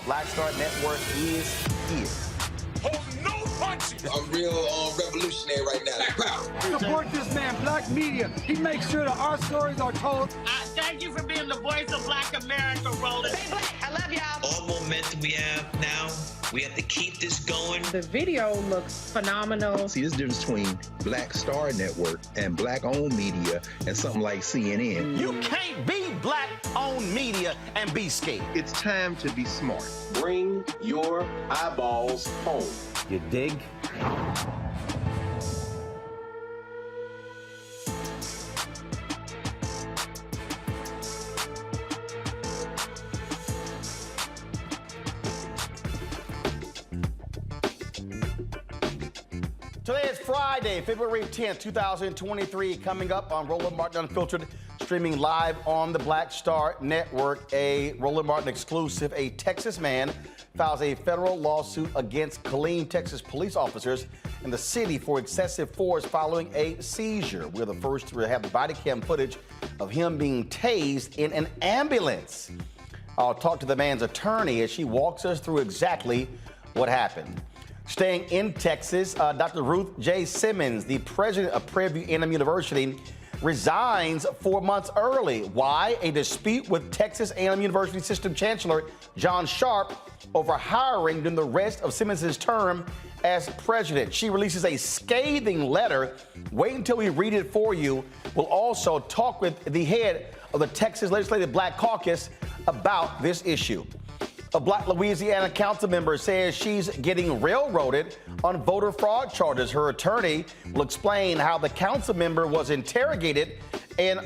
Black Star Network is here. Hold no punches. I'm real revolutionary right now. Support this man, Black Media. He makes sure that our stories are told. Thank you for being the voice of Black America, Roland. Stay black. I love y'all. All momentum we have now, we have to keep this going. The video looks phenomenal. See, there's a difference between Black Star Network and Black-owned media and something like CNN. You can't be Black-owned media and be scared. It's time to be smart. Bring your eyeballs home. You dig? Today is Friday, February 10th, 2023. Coming up on Roland Martin Unfiltered, streaming live on the Black Star Network. A Roland Martin exclusive. A Texas man files a federal lawsuit against Killeen, Texas police officers in the city for excessive force following a seizure. We're the first to have the body cam footage of him being tased in an ambulance. I'll talk to the man's attorney as she walks us through exactly what happened. Staying in Texas, Dr. Ruth J. Simmons, the president of Prairie View A&M University, resigns 4 months early. Why? A dispute with Texas A&M University System Chancellor John Sharp over hiring during the rest of Simmons' term as president. She releases a scathing letter. Wait until we read it for you. We'll also talk with the head of the Texas Legislative Black Caucus about this issue. A Black Louisiana council member says she's getting railroaded on voter fraud charges. Her attorney will explain how the council member was interrogated and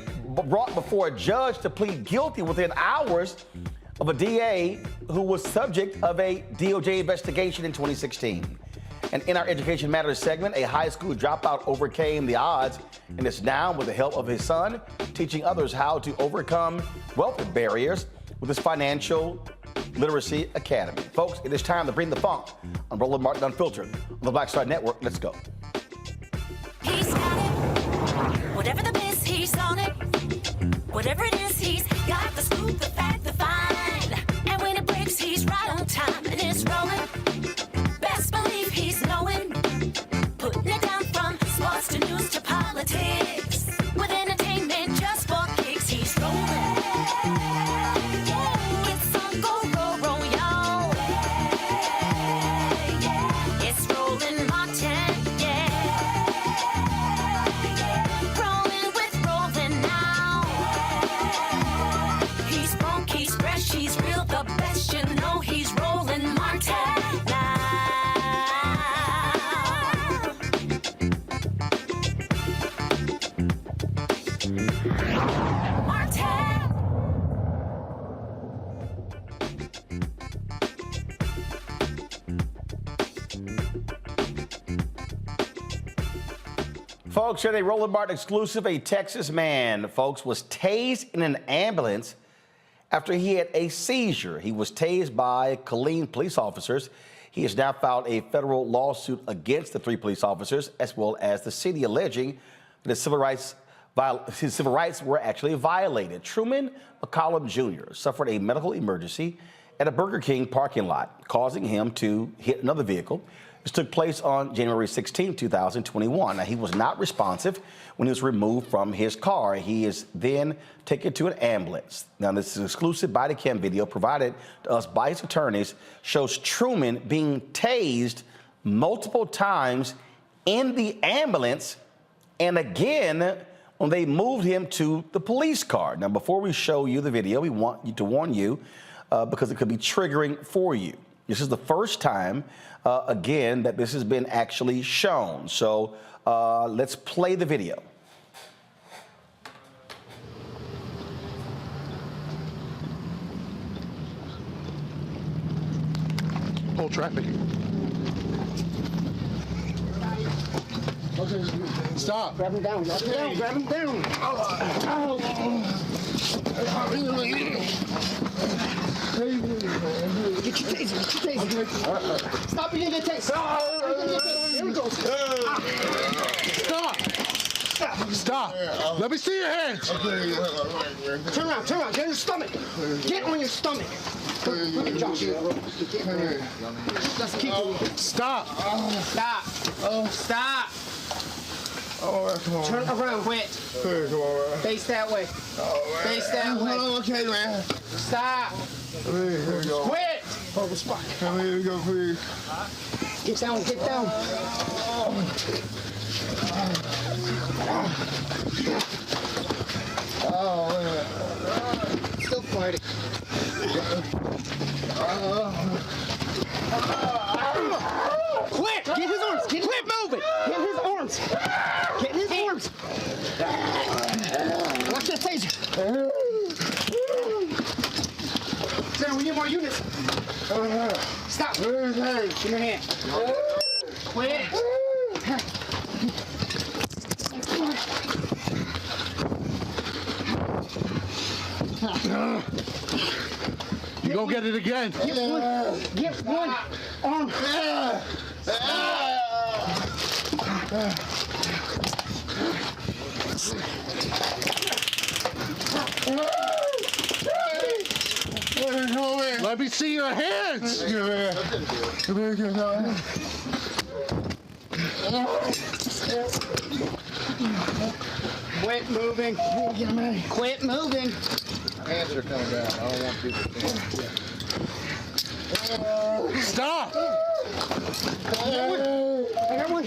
brought before a judge to plead guilty within hours of a DA who was subject of a DOJ investigation in 2016. And in our Education Matters segment, a high school dropout overcame the odds and is now, with the help of his son, teaching others how to overcome wealth barriers with his financial Literacy Academy. Folks, it is time to bring the funk on Roland Martin Unfiltered on the Black Star Network. Let's go. He's got it. Whatever the biz, he's on it. Whatever it is, he's got the scoop, the fact, the find. And when it breaks, he's right on time and it's rolling. Best believe he's knowing. Putting it down from sports to news to politics. With entertainment just for kicks, he's rolling. Folks, here a Roland Martin exclusive. A Texas man, folks, was tased in an ambulance after he had a seizure. He was tased by Killeen police officers. He has now filed a federal lawsuit against the 3 police officers, as well as the city, alleging that his civil rights were actually violated. Truman McCollum Jr. suffered a medical emergency at a Burger King parking lot, causing him to hit another vehicle. This took place on January 16, 2021. Now, he was not responsive when he was removed from his car. He is then taken to an ambulance. Now, this is exclusive body cam video provided to us by his attorneys, shows Truman being tased multiple times in the ambulance, and again when they moved him to the police car. Now, before we show you the video, we want to warn you because it could be triggering for you. This is the first time, again, that this has been actually shown. So let's play the video. Whole traffic. Okay, stop. Grab him down. Grab him down. Grab him down. Get your taser. Get your taser. Stop being the taser. Here we go. Stop. Stop. Let me see your hands. Turn around. Turn around. Get on your stomach. Get on your stomach. Look at Josh. Let's keep it. Stop. Stop. Stop. Oh, come on. Turn around, quick. Hey, come on, man. Face that way. Oh, face that way. Okay, man. Stop. Here we go. Quit. Hold the spot. Here we go, please. Get down, get down. Oh, man. Still fighting. Quit! Get his arms! Quit moving! Get his arms! Get his arms! Watch that taser! Sarah, we need more units! Stop! Give me your hand! Quit! You gonna get it again? Get one arm. Let me see your hands. Quit moving. Quit moving. Hands are coming down. I don't want people to stop! I got one.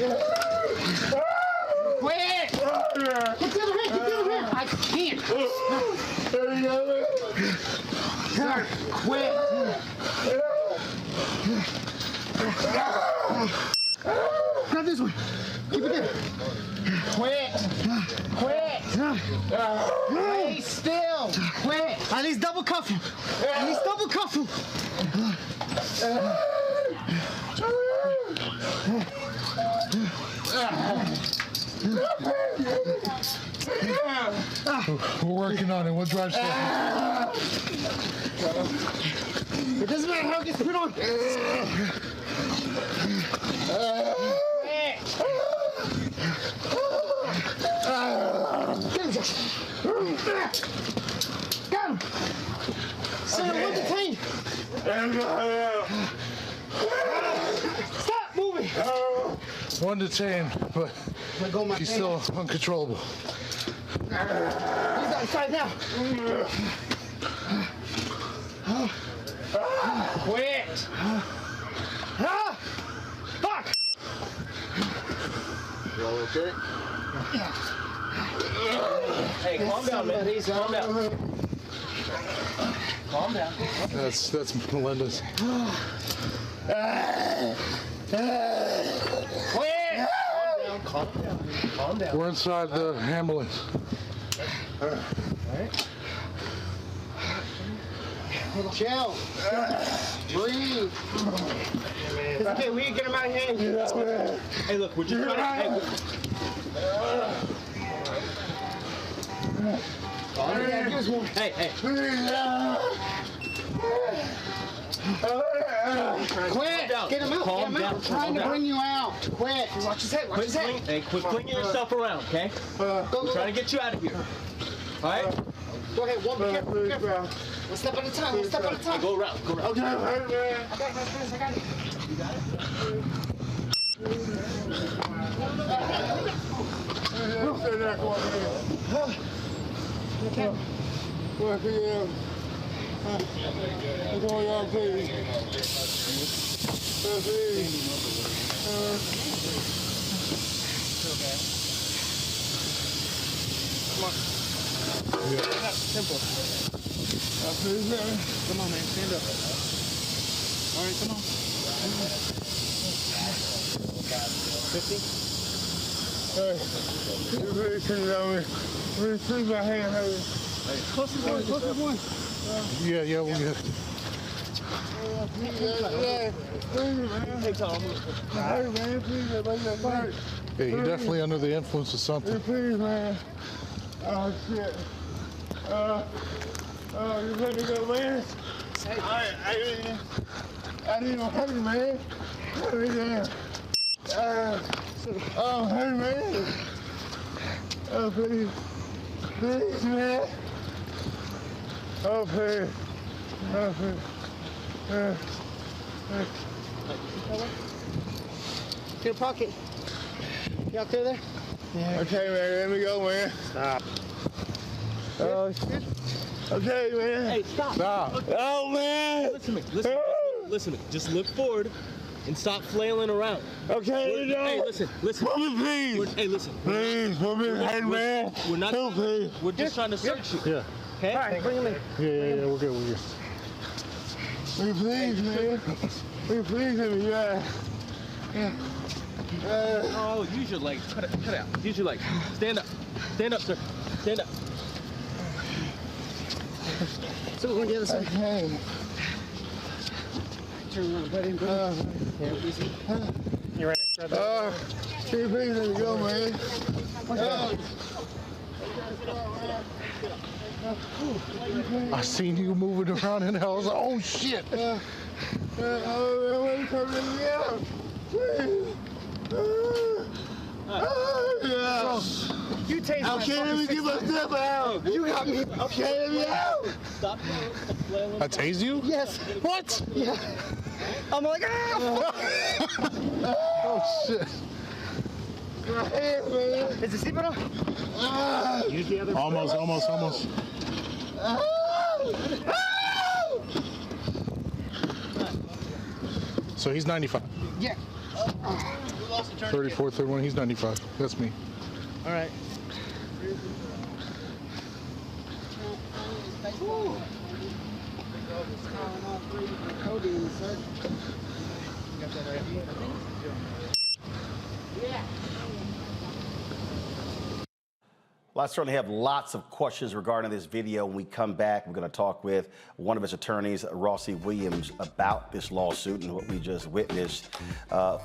Quit! Get the other hand! Get the other hand! I can't! There you go. Quit! Grab this one. Keep it there. Quit! Quit! Stay still! Quit! At least double cuff him! At least double cuff him! We're working on it. We'll drive slow. It doesn't matter how it gets put on. Get him, Josh. Got him. Sarah, one detained. Stop moving. One detained, but he's still uncontrollable. He's outside now. Quit. Fuck. You all okay? Yeah. Hey, calm down, man. Calm down. Calm down. That's Melinda's. Quit! Calm down. Calm down. We're inside the ambulance. All right. Chill. Breathe. It's okay, we can get him out of here. Hey, look, we're just trying to... Hey, hey. Quit! Get him out! Calm Get him out! down. I'm trying to bring you out. Quit! Watch his head. Watch his head. Hey, quit flinging yourself around, okay? Go, I'm trying to get you out of here. All right? Go ahead. One, be careful. Be careful. One step at a time. One step at a time. Go around. Go around. Okay, man. I got it. I got it. You got it? Simple. Come on, man. Stand up. All right, come on. 50? Hey, you really couldn't tell me. Really please my hand, hey. Closest one, closest one. Yeah, we'll get. Hey, Tom. Hey, man, please, yeah, you're definitely under the influence of something. Please, man. Oh, shit. You let me go, man. I didn't even hurt you, man. Oh, hey, man. Oh, please. Please, man. Oh, please. Oh, please. To your pocket. You out there? Yeah. Okay, man, let me go, man. Stop. Oh, shit. Okay, man. Hey, stop. Stop. Oh, man. Listen to me. Listen to me. Just look forward and stop flailing around. Okay, Hey, listen. Put me, please. Hey, listen. Please, put me, hey, man. We're not. Please. We're just trying to search you. Yeah. Okay? All right, bring him in. Yeah, we're good. Will you please, man? Will you please, yeah. Oh, use your legs. Cut it out. Use your legs. Stand up. Stand up, sir. Stand up. So we're going to the other side. Okay. Turn around, buddy. Yeah, easy. You ready? Can you please let me go, man? I seen you moving around in there. I was like, oh shit. Oh, man, come let me out. Please. Yeah. You tased my Okay, let me get myself out. You got me. Okay, let me out. Stop flailing. I tased you? Yes. What? Yeah. I'm like, ah! Oh shit. My hand, man. Is the seatbelt on? Use the other. Almost. So he's 95. Yeah. 34, 31, he's 95. That's me. All right. Well, I certainly have lots of questions regarding this video. When we come back, we're going to talk with one of his attorneys, Rossi Williams, about this lawsuit and what we just witnessed.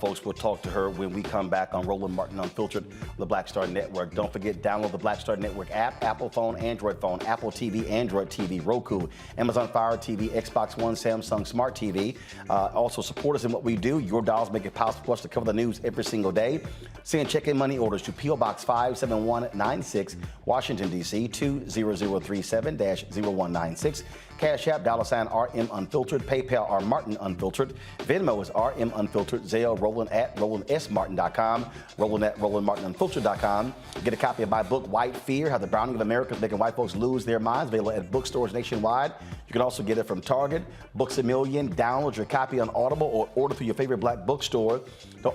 Folks, we'll talk to her when we come back on Roland Martin Unfiltered, the Black Star Network. Don't forget, download the Black Star Network app, Apple phone, Android phone, Apple TV, Android TV, Roku, Amazon Fire TV, Xbox One, Samsung Smart TV. Also, support us in what we do. Your dollars make it possible for us to cover the news every single day. Send check-in money orders to P.O. Box 57196, Washington, D.C. 20037-0196. Cash App, $RM Unfiltered. PayPal, R Martin Unfiltered. Venmo is RM Unfiltered. Zelle, Roland at RolandSMartin.com. Roland at RolandMartinUnfiltered.com. Get a copy of my book, White Fear, How the Browning of America is Making White Folks Lose Their Minds, available at bookstores nationwide. You can also get it from Target, Books A Million. Download your copy on Audible or order through your favorite black bookstore.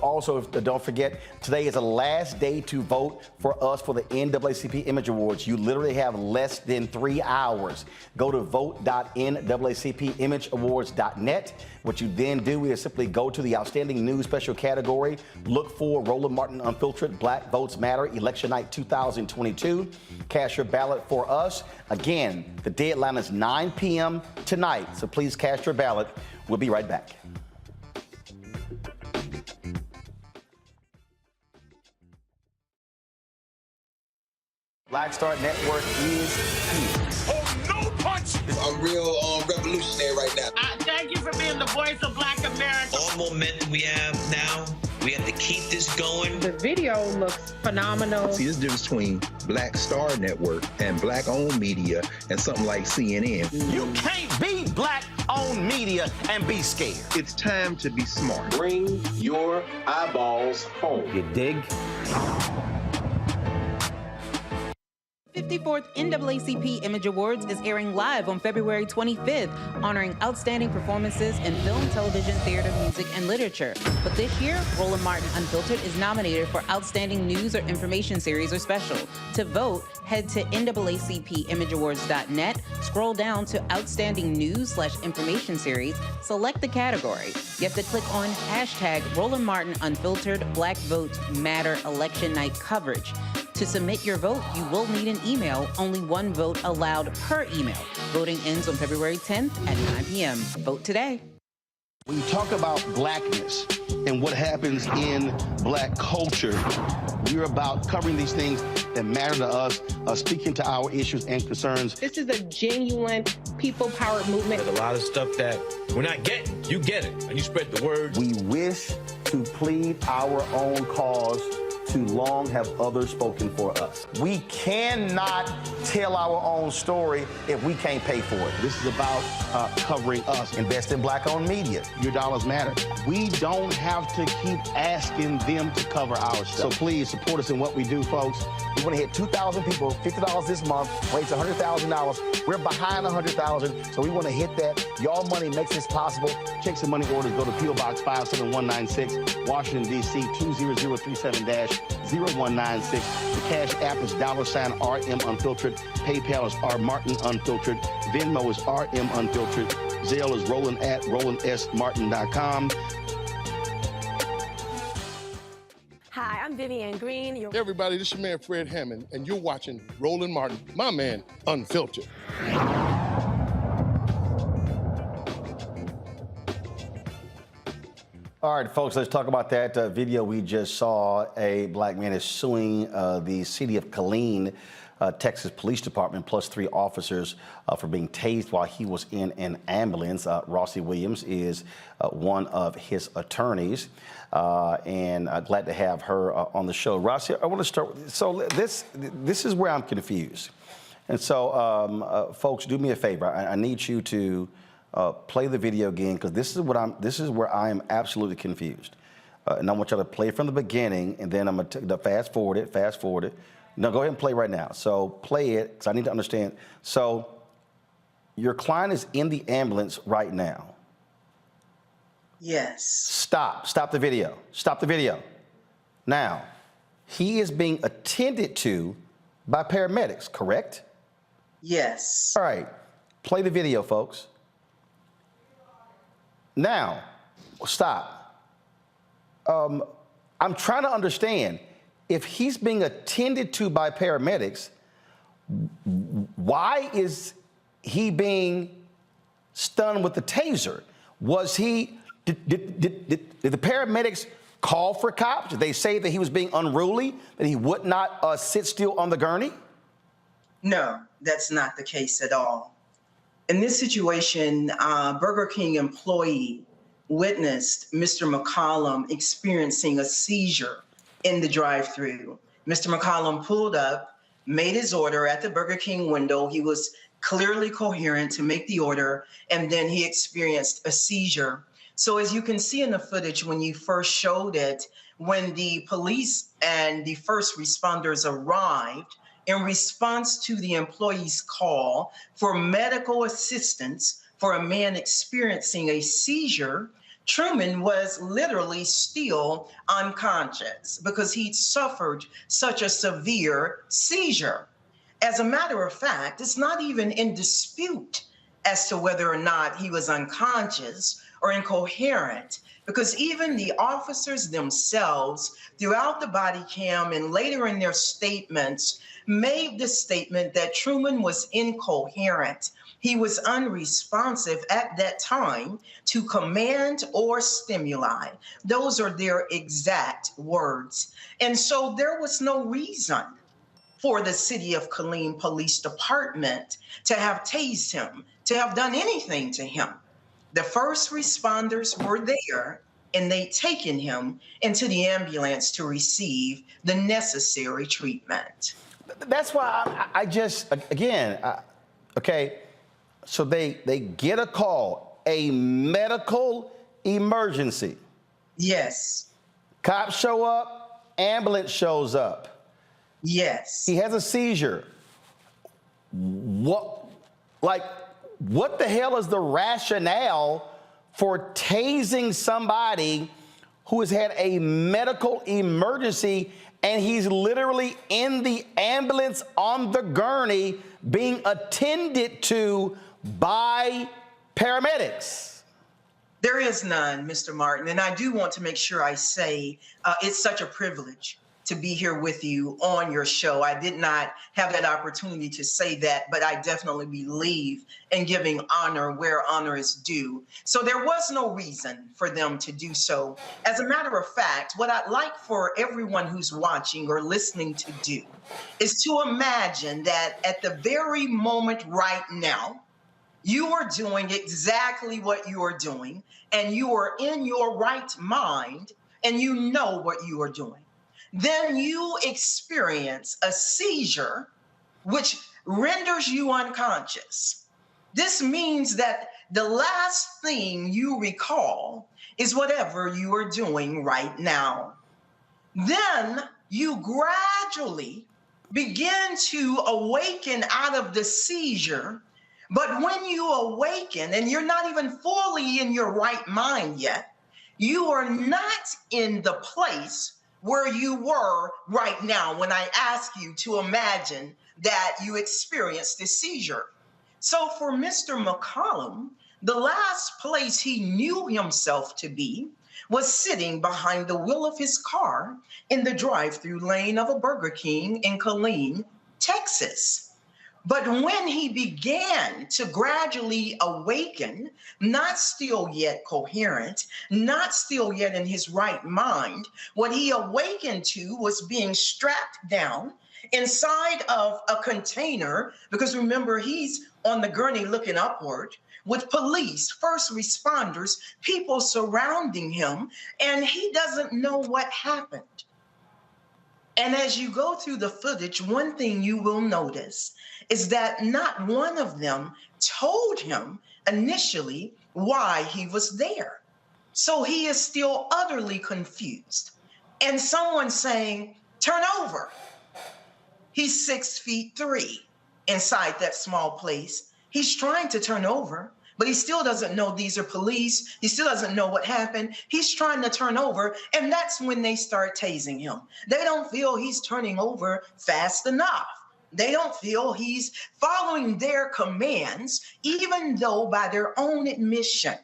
Also, don't forget, today is the last day to vote for us for the NAACP Image Awards. You literally have less than 3 hours. Go to vote.NAACPImageAwards.net. What you then do is simply go to the Outstanding News Special category, look for Roland Martin Unfiltered, Black Votes Matter, Election Night 2022. Cast your ballot for us. Again, the deadline is 9 p.m. tonight, so please cast your ballot. We'll be right back. Black Star Network is here. Oh, no punches! I'm real revolutionary right now. Thank you for being the voice of Black America. All momentum we have now, we have to keep this going. The video looks phenomenal. See, there's a difference between Black Star Network and black-owned media and something like CNN. You can't be black-owned media and be scared. It's time to be smart. Bring your eyeballs home. You dig? 54th NAACP Image Awards is airing live on February 25th, honoring outstanding performances in film, television, theater, music, and literature. But this year, Roland Martin Unfiltered is nominated for Outstanding News or Information Series or Special. To vote, head to NAACPImageAwards.net, scroll down to Outstanding News/Information Series, select the category. You have to click on hashtag Roland Martin Unfiltered Black Votes Matter Election Night coverage. To submit your vote, you will need an email. Only one vote allowed per email. Voting ends on February 10th at 9 p.m. Vote today. When you talk about blackness and what happens in black culture, we're about covering these things that matter to us, speaking to our issues and concerns. This is a genuine people-powered movement. There's a lot of stuff that we're not getting. You get it, and you spread the word. We wish to plead our own cause. Too long have others spoken for us. We cannot tell our own story if we can't pay for it. This is about covering us. Invest in black-owned media. Your dollars matter. We don't have to keep asking them to cover our stuff. So please support us in what we do, folks. We want to hit 2,000 people, $50 this month, raise $100,000. We're behind 100,000, so we want to hit that. Y'all money makes this possible. Checks and money orders go to P.O. Box 57196, Washington, D.C. 20037-0196. The Cash App is $RM Unfiltered. PayPal is R Martin Unfiltered. Venmo is RM Unfiltered. Zelle is Roland at RolandSMartin.com. Hi, I'm Vivian Green. Hey everybody, this is your man Fred Hammond, and you're watching Roland Martin, my man, Unfiltered. All right, folks, let's talk about that video we just saw. A black man is suing the city of Killeen, Texas Police Department, plus 3 officers for being tased while he was in an ambulance. Rossi Williams is one of his attorneys, and glad to have her on the show. Rossi, I want to start with, so this is where I'm confused. And so, folks, do me a favor. I need you to play the video again, because this is where I am absolutely confused. And I want y'all to play it from the beginning, and then I'm going to fast forward it. No, go ahead and play right now. So play it, because I need to understand. So your client is in the ambulance right now. Yes. Stop the video. Stop the video. Now, he is being attended to by paramedics, correct? Yes. All right, play the video, folks. Now, stop. I'm trying to understand, if he's being attended to by paramedics, why is he being stunned with the taser? Did the paramedics call for cops? Did they say that he was being unruly, that he would not sit still on the gurney? No, that's not the case at all. In this situation, Burger King employee witnessed Mr. McCollum experiencing a seizure in the drive-thru. Mr. McCollum pulled up, made his order at the Burger King window. He was clearly coherent to make the order, and then he experienced a seizure. So as you can see in the footage, when you first showed it, when the police and the first responders arrived, in response to the employee's call for medical assistance for a man experiencing a seizure, Truman was literally still unconscious because he'd suffered such a severe seizure. As a matter of fact, it's not even in dispute as to whether or not he was unconscious or incoherent, because even the officers themselves, throughout the body cam and later in their statements, made the statement that Truman was incoherent. He was unresponsive at that time to command or stimuli. Those are their exact words. And so there was no reason for the city of Killeen Police Department to have tased him, to have done anything to him. The first responders were there, and they'd taken him into the ambulance to receive the necessary treatment. That's why I just, again, okay, so they get a call, a medical emergency. Yes. Cops show up, ambulance shows up. Yes. He has a seizure. What the hell is the rationale for tasing somebody who has had a medical emergency and he's literally in the ambulance on the gurney being attended to by paramedics? There is none, Mr. Martin, and I do want to make sure I say it's such a privilege to be here with you on your show. I did not have that opportunity to say that, but I definitely believe in giving honor where honor is due. So there was no reason for them to do so. As a matter of fact, what I'd like for everyone who's watching or listening to do is to imagine that at the very moment right now, you are doing exactly what you are doing, and you are in your right mind, and you know what you are doing. Then you experience a seizure, which renders you unconscious. This means that the last thing you recall is whatever you are doing right now. Then you gradually begin to awaken out of the seizure. But when you awaken and you're not even fully in your right mind yet, you are not in the place where you were right now when I ask you to imagine that you experienced a seizure. So for Mr. McCollum, the last place he knew himself to be was sitting behind the wheel of his car in the drive-through lane of a Burger King in Killeen, Texas. But when he began to gradually awaken, not still yet coherent, not still yet in his right mind, what he awakened to was being strapped down inside of a container, because remember, he's on the gurney looking upward, with police, first responders, people surrounding him, and he doesn't know what happened. And as you go through the footage, one thing you will notice is that not one of them told him initially why he was there. So he is still utterly confused. And someone saying, turn over. He's 6'3" inside that small place. He's trying to turn over, but he still doesn't know these are police. He still doesn't know what happened. He's trying to turn over, and that's when they start tasing him. They don't feel he's turning over fast enough. They don't feel he's following their commands, even though by their own admission,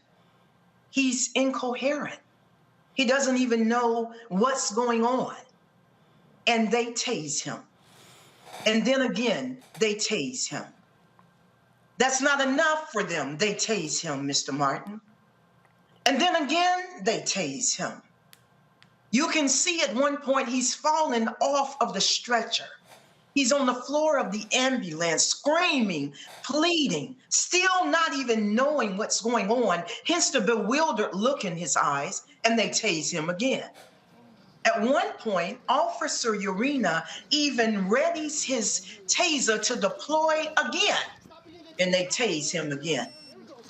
he's incoherent. He doesn't even know what's going on. And they tase him. And then again, they tase him. That's not enough for them. They tase him, Mr. Martin. And then again, they tase him. You can see at one point he's fallen off of the stretcher. He's on the floor of the ambulance, screaming, pleading, still not even knowing what's going on, hence the bewildered look in his eyes, and they tase him again. At one point, Officer Urena even readies his taser to deploy again, and they tase him again.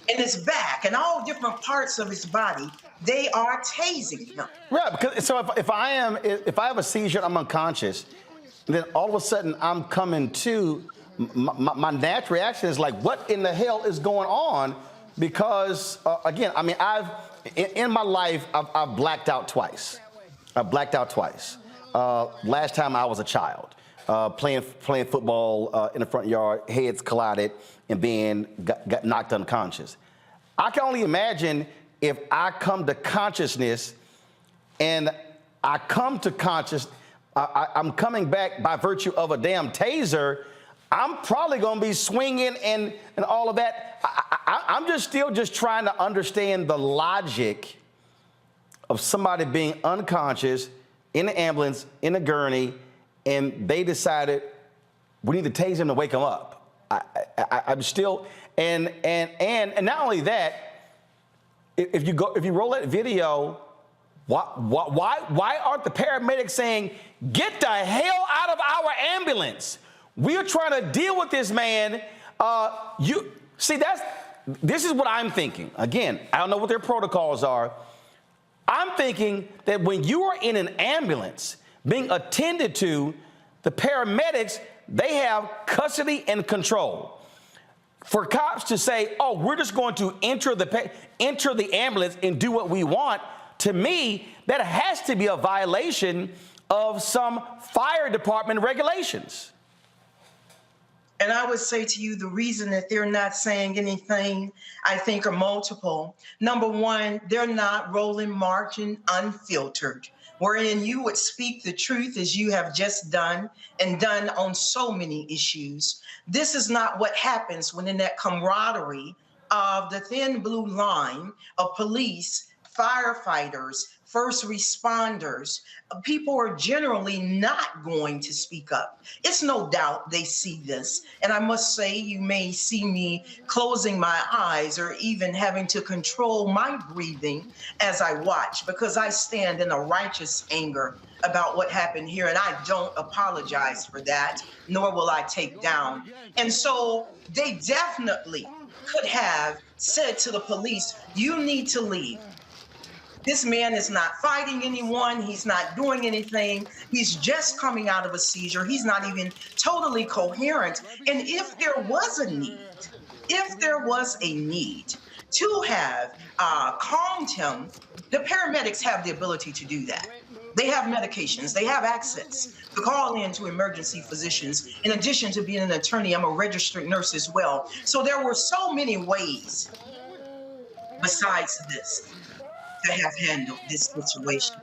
In his back and all different parts of his body, they are tasing him. Right, because so if I have a seizure, I'm unconscious, and then all of a sudden I'm coming to, my natural reaction is like, what in the hell is going on? Because again, I mean, in my life, I've blacked out twice. I blacked out twice. Last time I was a child, playing football in the front yard, heads collided, and got knocked unconscious. I can only imagine if I come to consciousness, and I come to consciousness, I'm coming back by virtue of a damn taser, I'm probably going to be swinging and all of that. I'm still trying to understand the logic of somebody being unconscious in the ambulance, in a gurney, and they decided we need to tase him to wake him up. I'm still, and not only that, if you roll that video, why aren't the paramedics saying, get the hell out of our ambulance? We are trying to deal with this man. This is what I'm thinking. Again, I don't know what their protocols are. I'm thinking that when you are in an ambulance being attended to, the paramedics, they have custody and control. For cops to say, oh, we're just going to enter the ambulance and do what we want, to me, that has to be a violation of some fire department regulations. And I would say to you, the reason that they're not saying anything, I think, are multiple. Number one, they're not Roland Martin unfiltered, wherein you would speak the truth as you have just done and done on so many issues. This is not what happens when in that camaraderie of the thin blue line of police, firefighters, first responders, people are generally not going to speak up. It's no doubt they see this. And I must say, you may see me closing my eyes or even having to control my breathing as I watch, because I stand in a righteous anger about what happened here. And I don't apologize for that, nor will I take down. And so they definitely could have said to the police, you need to leave. This man is not fighting anyone. He's not doing anything. He's just coming out of a seizure. He's not even totally coherent. And if there was a need to have calmed him, the paramedics have the ability to do that. They have medications. They have access to call in to emergency physicians. In addition to being an attorney, I'm a registered nurse as well. So there were so many ways besides this to have handled this situation.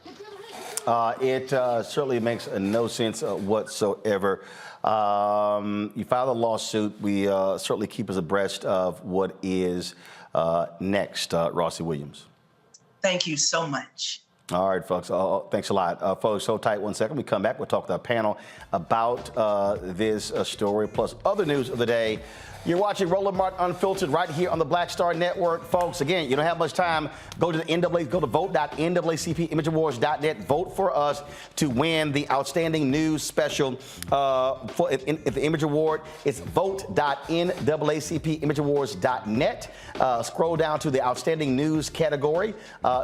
It certainly makes no sense whatsoever. You filed a lawsuit. We certainly keep us abreast of what is next, Rossi Williams. Thank you so much. All right, folks. Thanks a lot. Folks, hold tight 1 second. We come back. We'll talk to our panel about this story, plus other news of the day. You're watching Roland Martin Unfiltered right here on the Black Star Network. Folks, again, you don't have much time. Go to the go to vote.naacpawards.net. Vote for us to win the Outstanding News Special for the Image Award. It's vote.naacpawards.net. Scroll down to the Outstanding News category.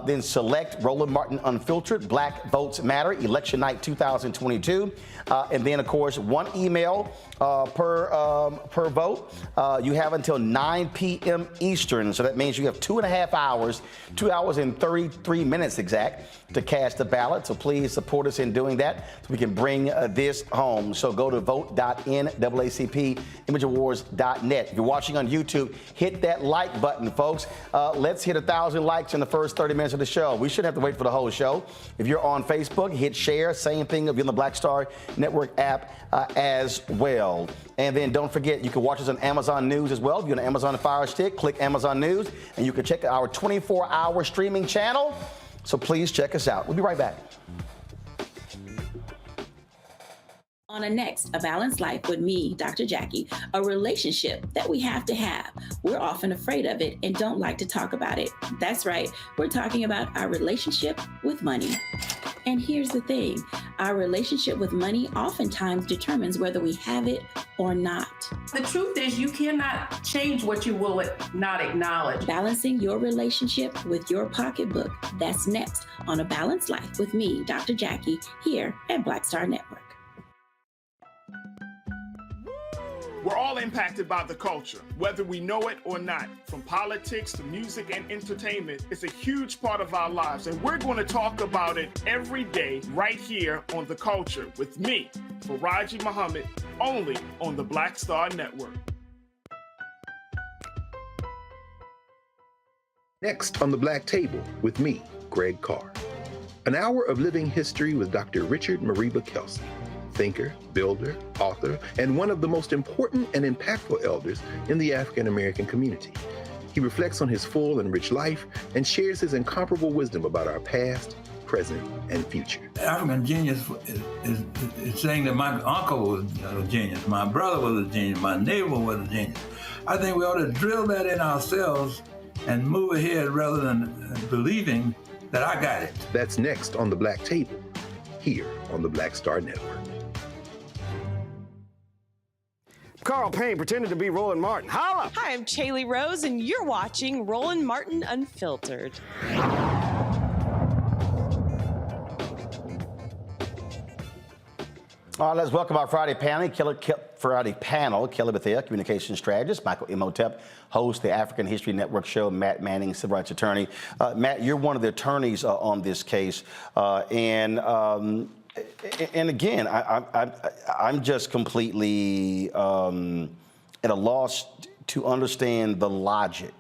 Then select Roland Martin Unfiltered, Black Votes Matter, Election Night 2022. And then, of course, one email per vote. You have until 9 p.m. Eastern, so that means you have 2.5 hours, 2 hours and 33 minutes exact, to cast a ballot. So please support us in doing that so we can bring this home. So go to vote.naacpawards.net. If you're watching on YouTube, hit that like button, folks. Let's hit 1,000 likes in the first 30 minutes of the show. We shouldn't have to wait for the whole show. If you're on Facebook, hit share. Same thing if you're on the Black Star Network app as well. And then don't forget, you can watch us on Amazon News as well. If you're on Amazon Fire Stick, click Amazon News, and you can check our 24-hour streaming channel. So please check us out. We'll be right back. On a next, A Balanced Life with me, Dr. Jackie, a relationship that we have to have. We're often afraid of it and don't like to talk about it. That's right, we're talking about our relationship with money. And here's the thing, our relationship with money oftentimes determines whether we have it or not. The truth is you cannot change what you will not acknowledge. Balancing your relationship with your pocketbook. That's next on A Balanced Life with me, Dr. Jackie, here at Black Star Network. We're all impacted by the culture, whether we know it or not. From politics to music and entertainment, it's a huge part of our lives, and we're going to talk about it every day right here on The Culture with me, Faraji Muhammad, only on the Black Star Network. Next on The Black Table with me, Greg Carr. An hour of living history with Dr. Richard Mariba Kelsey, thinker, builder, author, and one of the most important and impactful elders in the African American community. He reflects on his full and rich life and shares his incomparable wisdom about our past, present, and future. African genius is saying that my uncle was a genius, my brother was a genius, my neighbor was a genius. I think we ought to drill that in ourselves and move ahead rather than believing that I got it. That's next on The Black Table, here on the Black Star Network. Carl Payne pretended to be Roland Martin. Holla! Hi, I'm Chaley Rose, and you're watching Roland Martin Unfiltered. All right, let's welcome our Friday panel, Kelly Bethea, communications strategist, Michael Imhotep, host the African History Network show, Matt Manning, civil rights attorney. Matt, you're one of the attorneys on this case, and again, I'm just completely at a loss to understand the logic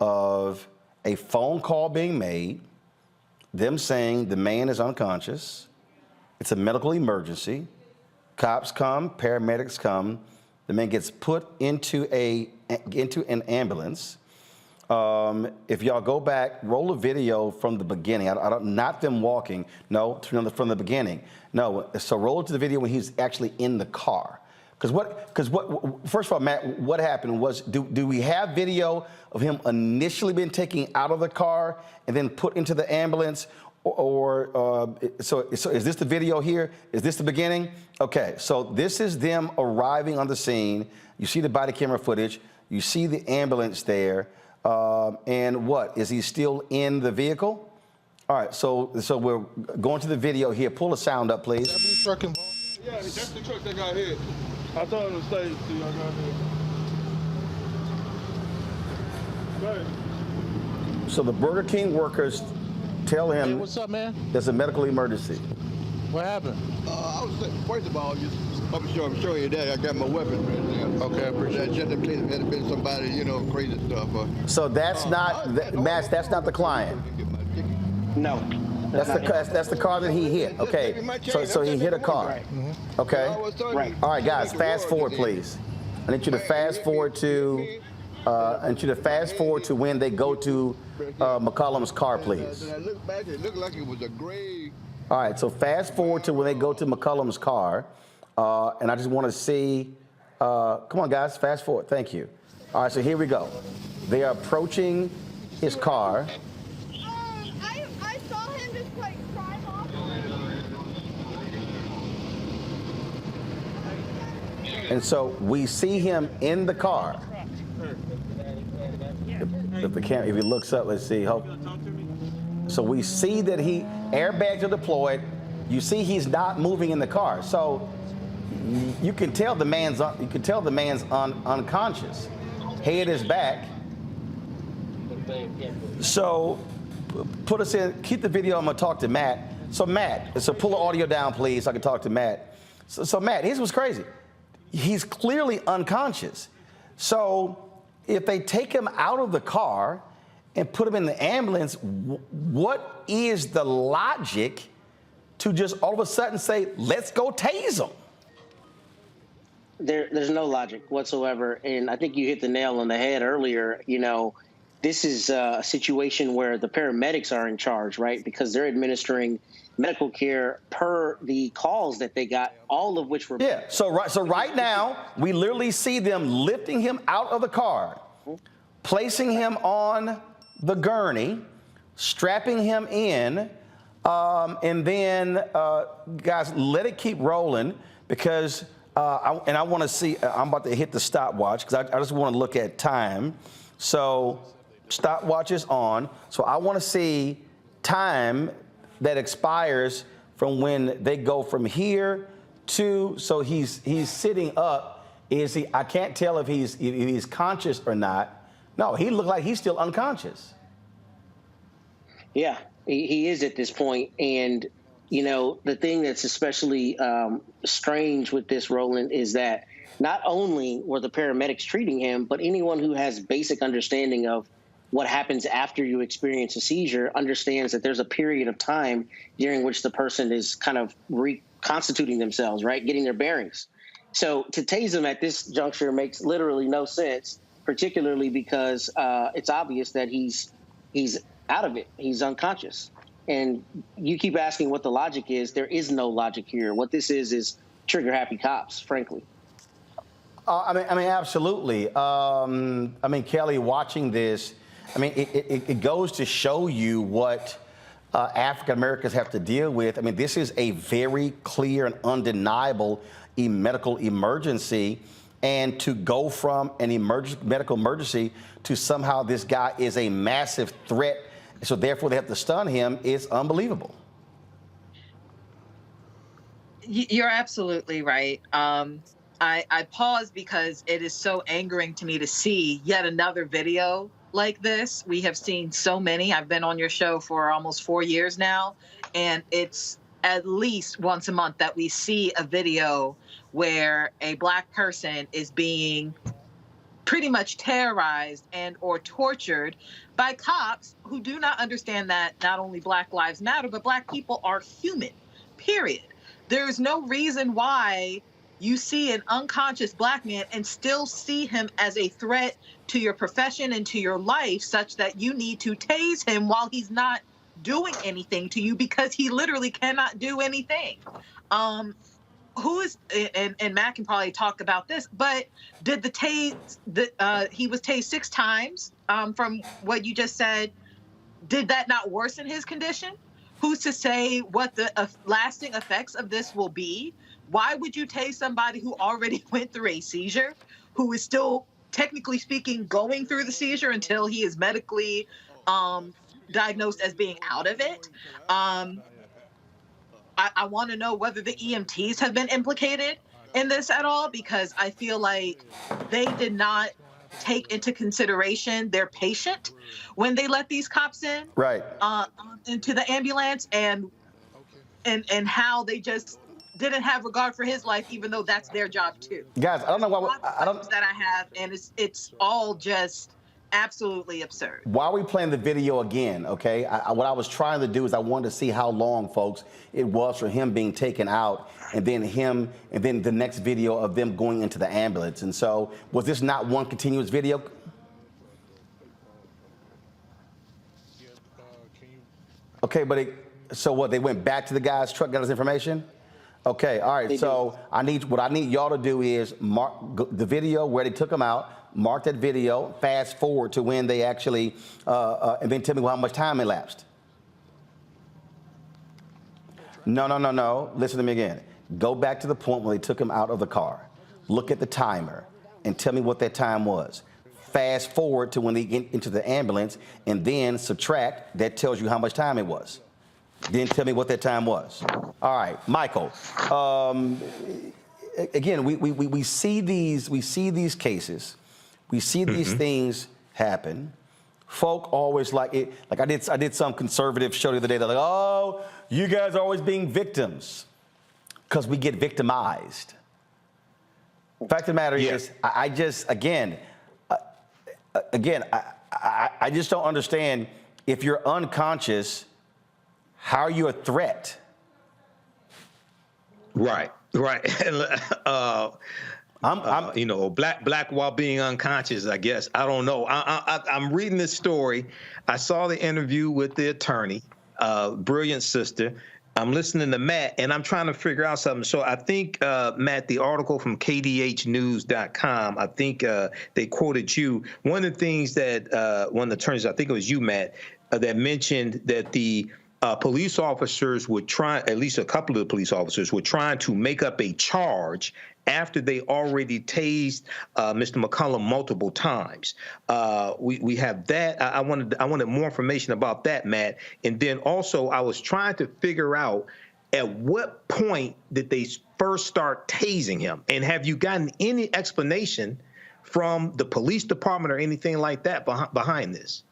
of a phone call being made, them saying the man is unconscious. It's a medical emergency. Cops come, paramedics come. The man gets put into an ambulance. If y'all go back, roll a video from the beginning. Not them walking. No, from the beginning. No. So roll it to the video when he's actually in the car. Because first of all, Matt, what happened was, do we have video of him initially being taken out of the car and then put into the ambulance? So is this the video here? Is this the beginning? Okay, so this is them arriving on the scene. You see the body camera footage. You see the ambulance there. And what? Is he still in the vehicle? All right, so we're going to the video here. Pull the sound up, please. That blue truck involved? Yeah, that's the truck that got hit. I told him to stay till I got hit. So the Burger King workers tell him, hey, what's up, man? There's a medical emergency. What happened? I was first of all, I'm showing you that I got my weapon right there. Okay, I appreciate it. Just in case it had been somebody, crazy stuff. So that's not, Matt, that's not the client. No. That's the car that he hit. Okay, so he hit a car. Okay. Right. All right, guys, fast forward, please. I need you to fast forward to. I need you to fast forward to when they go to McCollum's car, please. I looked back, it looked like it was a gray. All right, so fast forward to when they go to McCollum's car, and I just want to see. Come on, guys, fast forward. Thank you. All right, so here we go. They are approaching his car. I saw him just drive off. And so we see him in the car. If he looks up, let's see. So we see that airbags are deployed. You see he's not moving in the car. So you can tell the man's unconscious. Head is back. So put us in. Keep the video. I'm gonna talk to Matt. So pull the audio down, please, so I can talk to Matt. So Matt, here's what's crazy. He's clearly unconscious. So if they take him out of the car and put him in the ambulance, what is the logic to just all of a sudden say, let's go tase him? There's no logic whatsoever. And I think you hit the nail on the head earlier. This is a situation where the paramedics are in charge, right? Because they're administering medical care per the calls that they got, all of which were... Yeah, so right now, we literally see them lifting him out of the car, placing him on the gurney, strapping him in, and then, guys, let it keep rolling because, I want to see, I'm about to hit the stopwatch because I just want to look at time. So stopwatch is on. So I want to see time that expires from when they go from here to, so he's sitting up. I can't tell if he's conscious or not. No, he looked like he's still unconscious. Yeah, he is at this point. And, the thing that's especially strange with this, Roland, is that not only were the paramedics treating him, but anyone who has basic understanding of what happens after you experience a seizure understands that there's a period of time during which the person is kind of reconstituting themselves, right? Getting their bearings. So to tase him at this juncture makes literally no sense, particularly because it's obvious that he's out of it. He's unconscious. And you keep asking what the logic is. There is no logic here. What this is trigger happy cops, frankly. I mean, absolutely. I mean, Kelly, watching this, I mean, it goes to show you what African Americans have to deal with. I mean, this is a very clear and undeniable medical emergency. And to go from an medical emergency to somehow this guy is a massive threat, so therefore they have to stun him, is unbelievable. You're absolutely right. I pause because it is so angering to me to see yet another video like this. We have seen so many. I've been on your show for almost 4 years now, and it's at least once a month that we see a video where a Black person is being pretty much terrorized and or tortured by cops who do not understand that not only Black lives matter, but Black people are human, period. There's no reason why you see an unconscious Black man and still see him as a threat to your profession and to your life, such that you need to tase him while he's not doing anything to you, because he literally cannot do anything. Who is, and Matt can probably talk about this, but did the tase, he was tased 6 times, from what you just said, did that not worsen his condition? Who's to say what the lasting effects of this will be? Why would you tase somebody who already went through a seizure, who is still, technically speaking, going through the seizure until he is medically diagnosed as being out of it? I want to know whether the EMTs have been implicated in this at all, because I feel like they did not take into consideration their patient when they let these cops in, right, into the ambulance, and how they just didn't have regard for his life, even though that's their job too. Guys, I don't know why that I have, and it's all just absolutely absurd. Why are we playing the video again? Okay, what I was trying to do is I wanted to see how long, folks, it was for him being taken out, and then the next video of them going into the ambulance. And so, was this not one continuous video? Okay, but so what? They went back to the guy's truck, got his information. Okay, all right. So what I need y'all to do is mark the video where they took him out. Mark that video, fast forward to when they actually, and then tell me how much time elapsed. No. Listen to me again. Go back to the point when they took him out of the car. Look at the timer and tell me what that time was. Fast forward to when they get into the ambulance, and then subtract. That tells you how much time it was. Then tell me what that time was. All right, Michael. Again, we see these cases. We see these things happen. Folk always like it. Like I did some conservative show the other day. They're like, oh, you guys are always being victims, because we get victimized. Fact of the matter is, I just don't understand. If you're unconscious, how are you a threat? Right. I'm black while being unconscious, I guess. I don't know. I'm reading this story. I saw the interview with the attorney, brilliant sister. I'm listening to Matt, and I'm trying to figure out something. So I think, Matt, the article from kdhnews.com, I think they quoted you. One of the things that one of the attorneys, I think it was you, Matt, that mentioned that the police officers would try, at least a couple of the police officers were trying to make up a charge after they already tased Mr. McCollum multiple times. We have that. I wanted more information about that, Matt. And then also I was trying to figure out at what point did they first start tasing him? And have you gotten any explanation from the police department or anything like that behind this?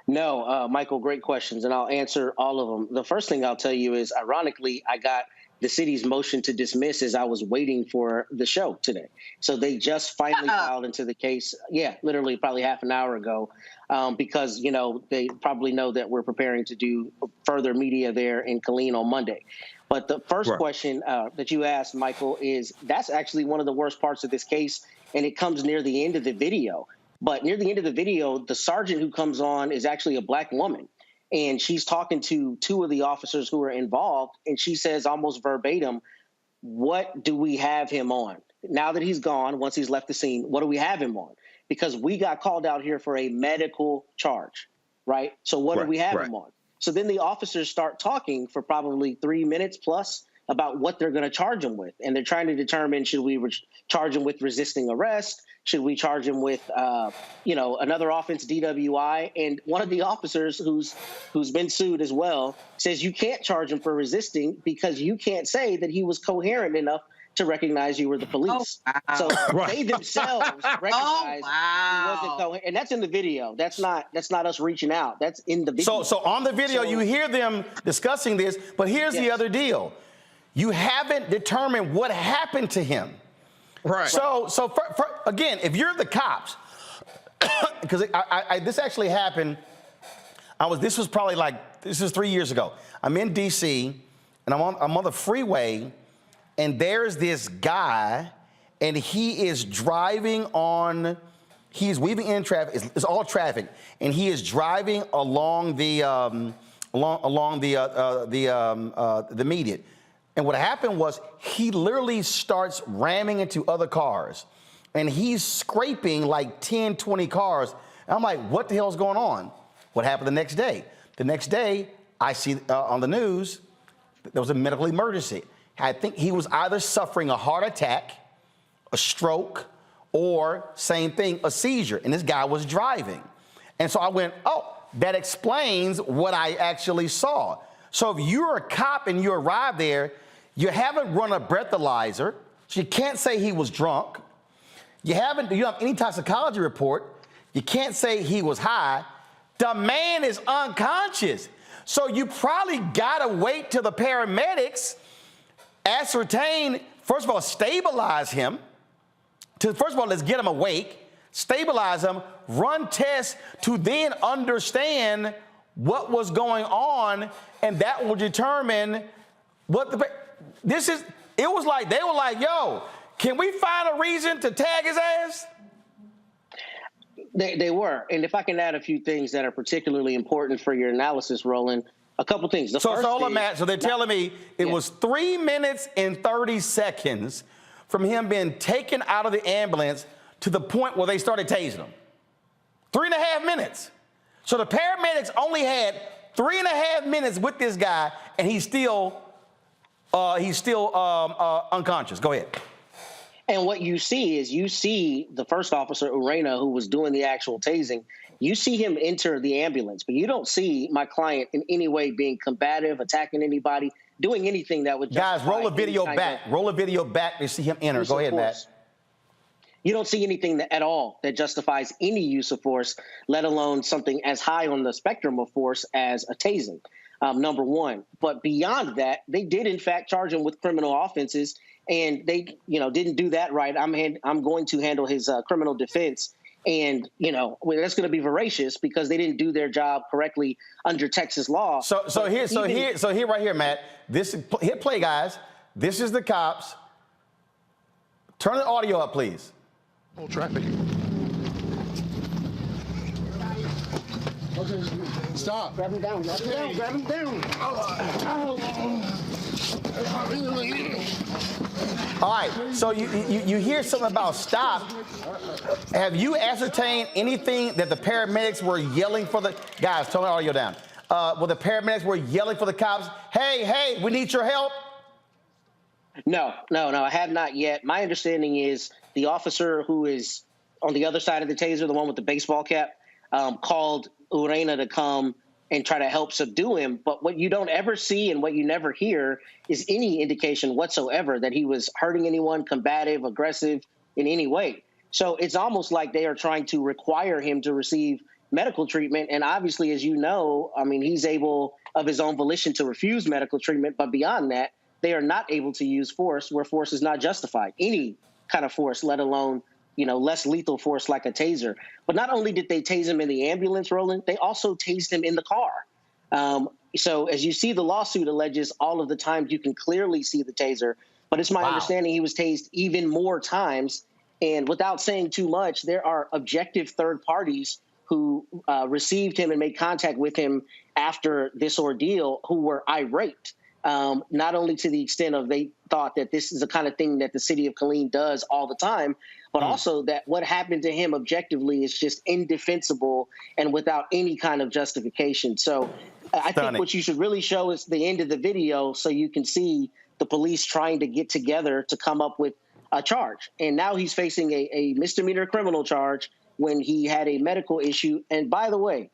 No, Michael, great questions, and I'll answer all of them. The first thing I'll tell you is, ironically, I got the city's motion to dismiss as I was waiting for the show today. So they just finally filed into the case. Yeah, literally probably half an hour ago, because, they probably know that we're preparing to do further media there in Killeen on Monday. But the first question that you asked, Michael, is that's actually one of the worst parts of this case, and it comes near the end of the video. But near the end of the video, the sergeant who comes on is actually a Black woman. and she's talking to two of the officers who are involved, and she says almost verbatim, "What do we have him on? Now that he's gone, once he's left the scene, what do we have him on? Because we got called out here for a medical charge, right? So what do we have him on?" So then the officers start talking for probably 3 minutes plus about what they're going to charge him with. And they're trying to determine, should we charge him with resisting arrest? Should we charge him with, another offense, DWI? And one of the officers who's been sued as well says you can't charge him for resisting because you can't say that he was coherent enough to recognize you were the police. Oh, wow. So they themselves recognized he wasn't coherent. And that's in the video. That's not us reaching out. That's in the video. So on the video, you hear them discussing this, but here's the other deal. You haven't determined what happened to him. Right. So again, if you're the cops, because this actually happened, this was 3 years ago. I'm in D.C., and I'm on the freeway, and there's this guy, and he is driving he's weaving in traffic. It's all traffic, and he is driving along the median. And what happened was he literally starts ramming into other cars, and he's scraping like 10, 20 cars. And I'm like, what the hell is going on? What happened the next day? The next day, I see on the news, there was a medical emergency. I think he was either suffering a heart attack, a stroke, or same thing, a seizure. And this guy was driving. And so I went, oh, that explains what I actually saw. So if you're a cop and you arrive there, you haven't run a breathalyzer, so you can't say he was drunk. You don't have any toxicology report. You can't say he was high. The man is unconscious. So you probably gotta wait till the paramedics ascertain, first of all, stabilize him. First of all, let's get him awake, stabilize him, run tests to then understand what was going on, and that will determine what it was like, they were like, yo, can we find a reason to tag his ass? They were. And if I can add a few things that are particularly important for your analysis, Roland, a couple things. So they're telling me it was 3 minutes and 30 seconds from him being taken out of the ambulance to the point where they started tasing him. 3.5 minutes. So the paramedics only had 3.5 minutes with this guy, and he's still unconscious. Go ahead. And what you see is the first officer, Urena, who was doing the actual tasing, you see him enter the ambulance, but you don't see my client in any way being combative, attacking anybody, doing anything that would Guys, roll a video back. Roll a video back to see him enter. Go ahead, Matt. You don't see anything at all that justifies any use of force, let alone something as high on the spectrum of force as a tasing, number one. But beyond that, they did, in fact, charge him with criminal offenses, and they, didn't do that right. I'm going to handle his criminal defense. And, that's going to be voracious because they didn't do their job correctly under Texas law. So here, right here, Matt, hit play, guys. This is the cops. Turn the audio up, please. Whole traffic. Okay, stop. Grab him down. Grab him down. All right, so you hear something about stop. Have you ascertained anything that the paramedics were yelling for the guys? Turn the audio down. Well, the paramedics were yelling for the cops. Hey, we need your help. No, I have not yet. My understanding is the officer who is on the other side of the taser, the one with the baseball cap, called Urena to come and try to help subdue him. But what you don't ever see and what you never hear is any indication whatsoever that he was hurting anyone, combative, aggressive in any way. So it's almost like they are trying to require him to receive medical treatment. And obviously, as you know, he's able of his own volition to refuse medical treatment. But beyond that, they are not able to use force where force is not justified, any kind of force, let alone, less lethal force like a taser. But not only did they tase him in the ambulance, Roland, they also tased him in the car. So as you see, the lawsuit alleges all of the times you can clearly see the taser. But it's my understanding he was tased even more times. And without saying too much, there are objective third parties who received him and made contact with him after this ordeal who were irate, not only to the extent of they thought that this is the kind of thing that the city of Killeen does all the time, but also that what happened to him objectively is just indefensible and without any kind of justification. So I think what you should really show is the end of the video so you can see the police trying to get together to come up with a charge. And now he's facing a misdemeanor criminal charge when he had a medical issue. And by the way,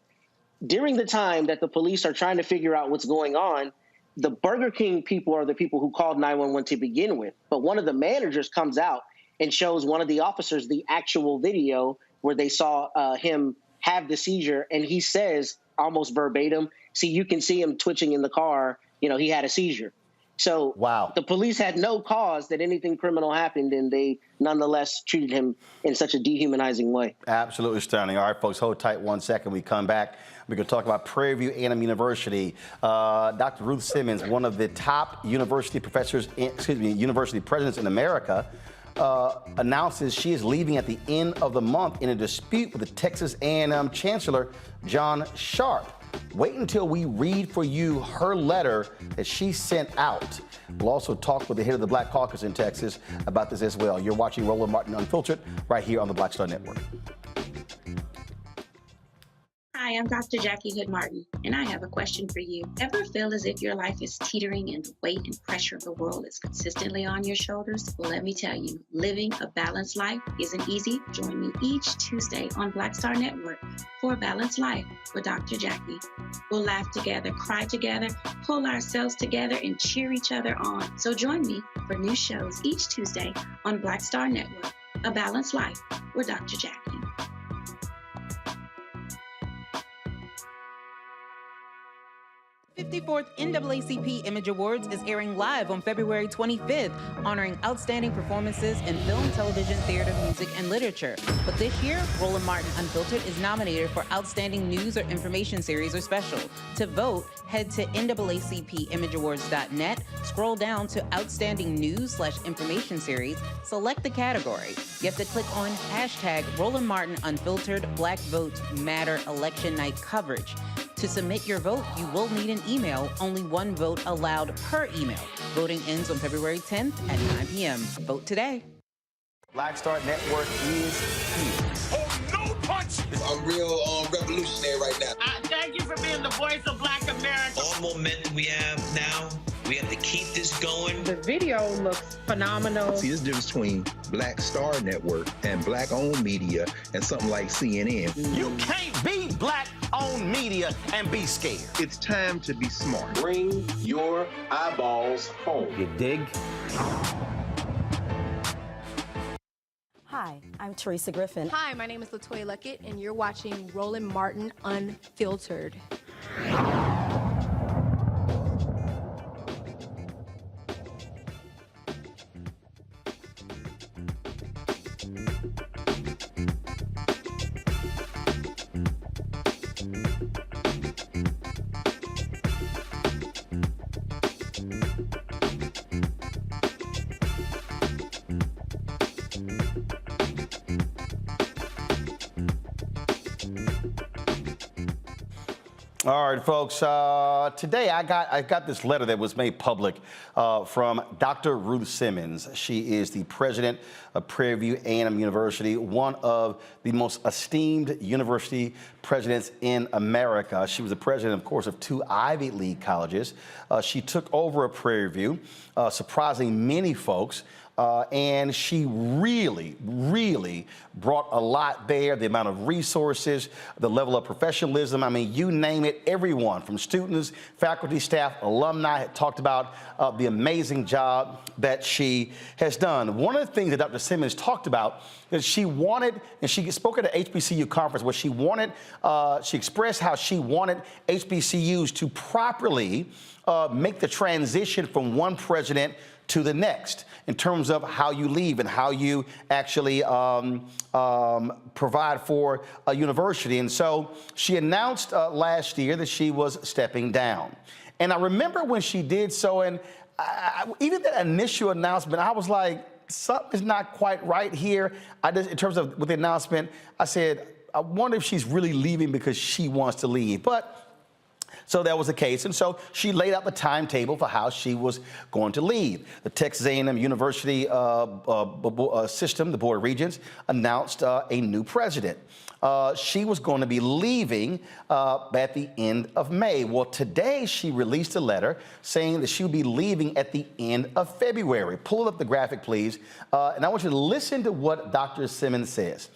during the time that the police are trying to figure out what's going on, the Burger King people are the people who called 911 to begin with. But one of the managers comes out and shows one of the officers the actual video where they saw him have the seizure. And he says almost verbatim, see, you can see him twitching in the car. You know, he had a seizure. So the police had no cause that anything criminal happened, and they nonetheless treated him in such a dehumanizing way. Absolutely stunning. All right, folks, hold tight 1 second. We come back. We're going to talk about Prairie View A&M University. Dr. Ruth Simmons, one of the top university professors, university presidents in America, announces she is leaving at the end of the month in a dispute with the Texas A&M Chancellor, John Sharp. Wait until we read for you her letter that she sent out. We'll also talk with the head of the Black Caucus in Texas about this as well. You're watching Roland Martin Unfiltered right here on the Black Star Network. Hi, I'm Dr. Jackie Hood Martin, and I have a question for you. Ever feel as if your life is teetering and the weight and pressure of the world is consistently on your shoulders? Well, let me tell you, living a balanced life isn't easy. Join me each Tuesday on Black Star Network for a Balanced Life with Dr. Jackie. We'll laugh together, cry together, pull ourselves together, and cheer each other on. So join me for new shows each Tuesday on Black Star Network, A Balanced Life with Dr. Jackie. 54th NAACP Image Awards is airing live on February 25th, honoring outstanding performances in film, television, theater, music, and literature. But this year, Roland Martin Unfiltered is nominated for Outstanding News or Information Series or Special. To vote, head to NAACPImageAwards.net, scroll down to Outstanding News/Information Series, select the category. You have to click on hashtag Roland Martin Unfiltered Black Votes Matter Election Night Coverage. To submit your vote, you will need an email. Only one vote allowed per email. Voting ends on February 10th at 9 p.m. Vote today. Black Star Network is here. Oh, no punch! I'm real revolutionary right now. Thank you for being the voice of Black America. All momentum we have now, we have to keep this going. The video looks phenomenal. See, there's a difference between Black Star Network and Black-owned media and something like CNN. You can't be Black-owned media and be scared. It's time to be smart. Bring your eyeballs home. You dig? Hi, I'm Teresa Griffin. Hi, my name is LaToya Luckett, and you're watching Roland Martin Unfiltered. All right, folks. Today I got this letter that was made public from Dr. Ruth Simmons. She is the president of Prairie View A&M University, one of the most esteemed university presidents in America. She was the president, of course, of 2 Ivy League colleges. She took over at Prairie View, surprising many folks. And she really brought a lot there, the amount of resources, the level of professionalism. I mean, you name it, everyone from students, faculty, staff, alumni had talked about the amazing job that she has done. One of the things that Dr. Simmons talked about is she wanted, and she spoke at an HBCU conference where she wanted, she expressed how she wanted HBCUs to properly make the transition from one president to the next in terms of how you leave and how you actually provide for a university. And so she announced last year that she was stepping down. And I remember when she did so, and even that initial announcement, I was like, something's not quite right here. In terms of with the announcement, I said, I wonder if she's really leaving because she wants to leave. But so that was the case, and so she laid out the timetable for how she was going to leave. The Texas A&M University system, the Board of Regents, announced a new president. She was going to be leaving at the end of May. Well, today she released a letter saying that she would be leaving at the end of February. Pull up the graphic, please, and I want you to listen to what Dr. Simmons says.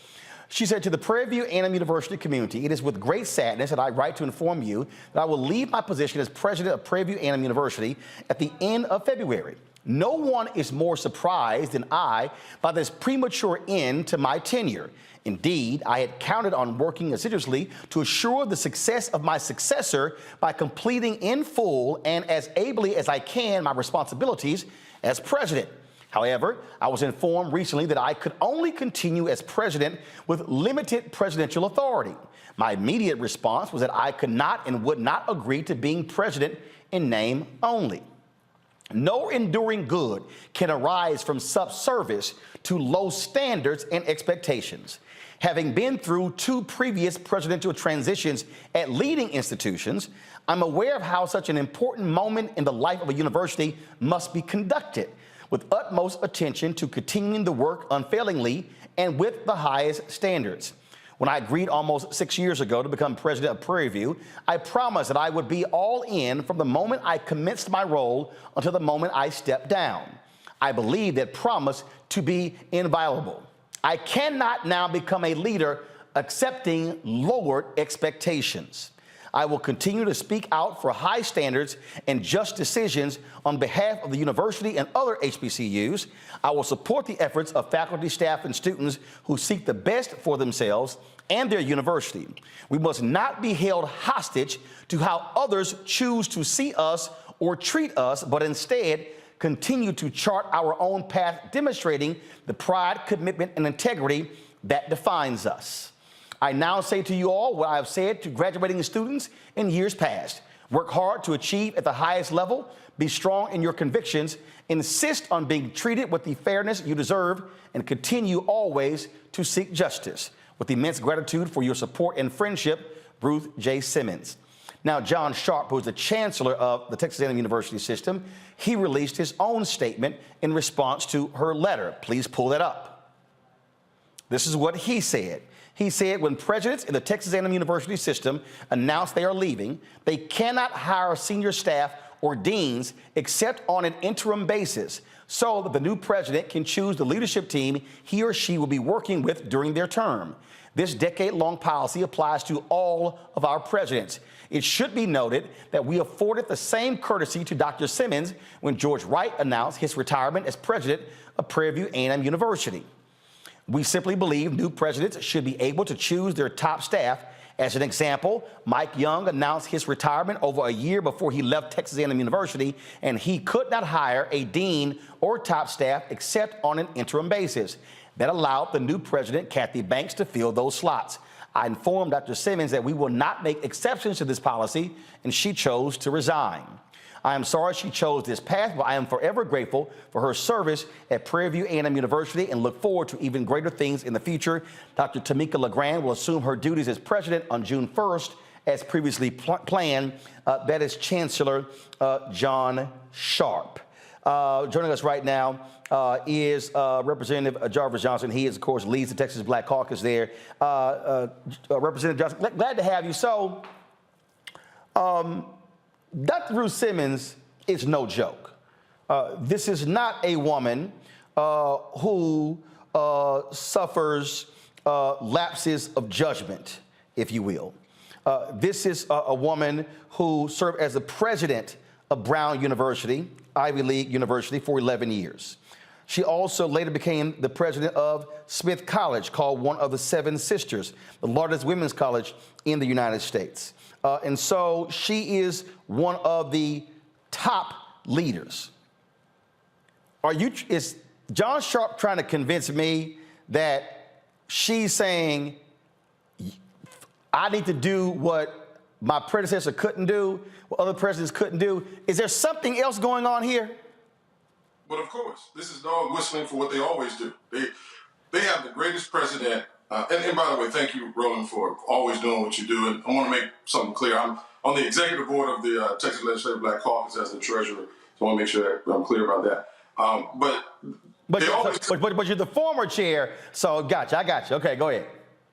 She said, to the Prairie View A&M University community, it is with great sadness that I write to inform you that I will leave my position as president of Prairie View A&M University at the end of February. No one is more surprised than I by this premature end to my tenure. Indeed, I had counted on working assiduously to assure the success of my successor by completing in full and as ably as I can my responsibilities as president. However, I was informed recently that I could only continue as president with limited presidential authority. My immediate response was that I could not and would not agree to being president in name only. No enduring good can arise from subservice to low standards and expectations. Having been through 2 previous presidential transitions at leading institutions, I'm aware of how such an important moment in the life of a university must be conducted, with utmost attention to continuing the work unfailingly and with the highest standards. When I agreed almost 6 years ago to become president of Prairie View, I promised that I would be all in from the moment I commenced my role until the moment I stepped down. I believe that promise to be inviolable. I cannot now become a leader accepting lowered expectations. I will continue to speak out for high standards and just decisions on behalf of the university and other HBCUs. I will support the efforts of faculty, staff, and students who seek the best for themselves and their university. We must not be held hostage to how others choose to see us or treat us, but instead continue to chart our own path, demonstrating the pride, commitment, and integrity that defines us. I now say to you all what I have said to graduating students in years past. Work hard to achieve at the highest level, be strong in your convictions, insist on being treated with the fairness you deserve, and continue always to seek justice. With immense gratitude for your support and friendship, Ruth J. Simmons. Now, John Sharp, who is the chancellor of the Texas A&M University system, he released his own statement in response to her letter. Please pull that up. This is what he said. He said, when presidents in the Texas A&M University system announce they are leaving, they cannot hire senior staff or deans except on an interim basis so that the new president can choose the leadership team he or she will be working with during their term. This decade-long policy applies to all of our presidents. It should be noted that we afforded the same courtesy to Dr. Simmons when George Wright announced his retirement as president of Prairie View A&M University. We simply believe new presidents should be able to choose their top staff. As an example, Mike Young announced his retirement over a year before he left Texas A&M University, and he could not hire a dean or top staff except on an interim basis. That allowed the new president, Kathy Banks, to fill those slots. I informed Dr. Simmons that we will not make exceptions to this policy, and she chose to resign. I am sorry she chose this path, but I am forever grateful for her service at Prairie View A&M University and look forward to even greater things in the future. Dr. Tamika LeGrand will assume her duties as president on June 1st, as previously planned. That is Chancellor John Sharp. Joining us right now is Representative Jarvis Johnson. He, is, of course, leads the Texas Black Caucus there. Representative Johnson, glad to have you. So, Dr. Ruth Simmons is no joke. This is not a woman who suffers lapses of judgment, if you will. This is a woman who served as the president of Brown University, Ivy League University, for 11 years. She also later became the president of Smith College, called one of the Seven Sisters, the largest women's college in the United States. And so she is one of the top leaders. Is John Sharp trying to convince me that she's saying, I need to do what my predecessor couldn't do, what other presidents couldn't do? Is there something else going on here? But of course, this is dog whistling for what they always do. They have the greatest president And by the way, thank you, Roland, for always doing what you do. And I want to make something clear. I'm on the executive board of the Texas Legislative Black Caucus as the treasurer, so I want to make sure that I'm clear about that. But you're the former chair, so I got you. Okay, go ahead.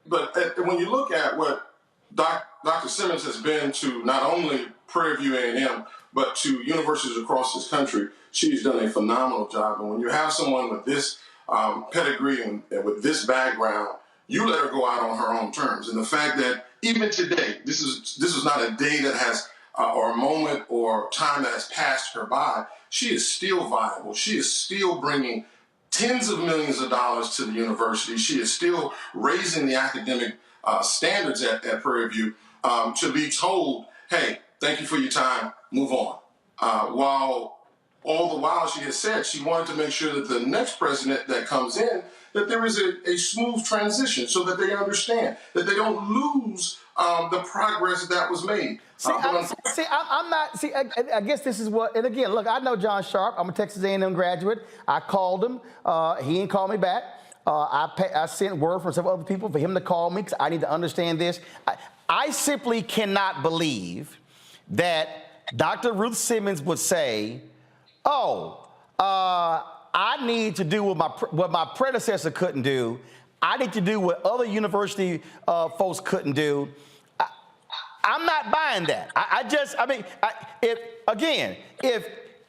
But when you look at what Dr. Simmons has been to not only Prairie View A&M, but to universities across this country, she's done a phenomenal job. And when you have someone with this pedigree and with this background, you let her go out on her own terms. And the fact that even today, this is not a day that has or a moment or time that has passed her by. She is still viable. She is still bringing tens of millions of dollars to the university. She is still raising the academic standards at Prairie View to be told, hey, thank you for your time, move on. While all the while she has said she wanted to make sure that the next president that comes in, that there is a smooth transition so that they understand, that they don't lose the progress that was made. I guess this is what, and again, look, I know John Sharp. I'm a Texas A&M graduate. I called him. He didn't call me back. I sent word from several other people for him to call me because I need to understand this. I simply cannot believe that Dr. Ruth Simmons would say, I need to do what my predecessor couldn't do. I need to do what other university folks couldn't do. I'm not buying that.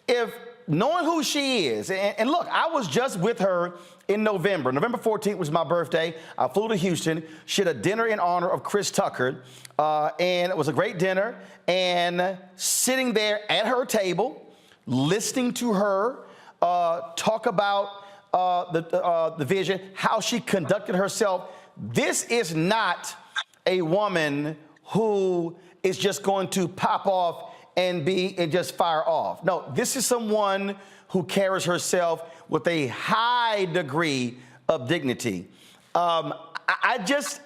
If knowing who she is, and look, I was just with her in November. November 14th was my birthday. I flew to Houston. She had a dinner in honor of Chris Tucker, and it was a great dinner. And sitting there at her table, listening to her talk about the vision, how she conducted herself. This is not a woman who is just going to pop off and just fire off. No, this is someone who carries herself with a high degree of dignity. I'm just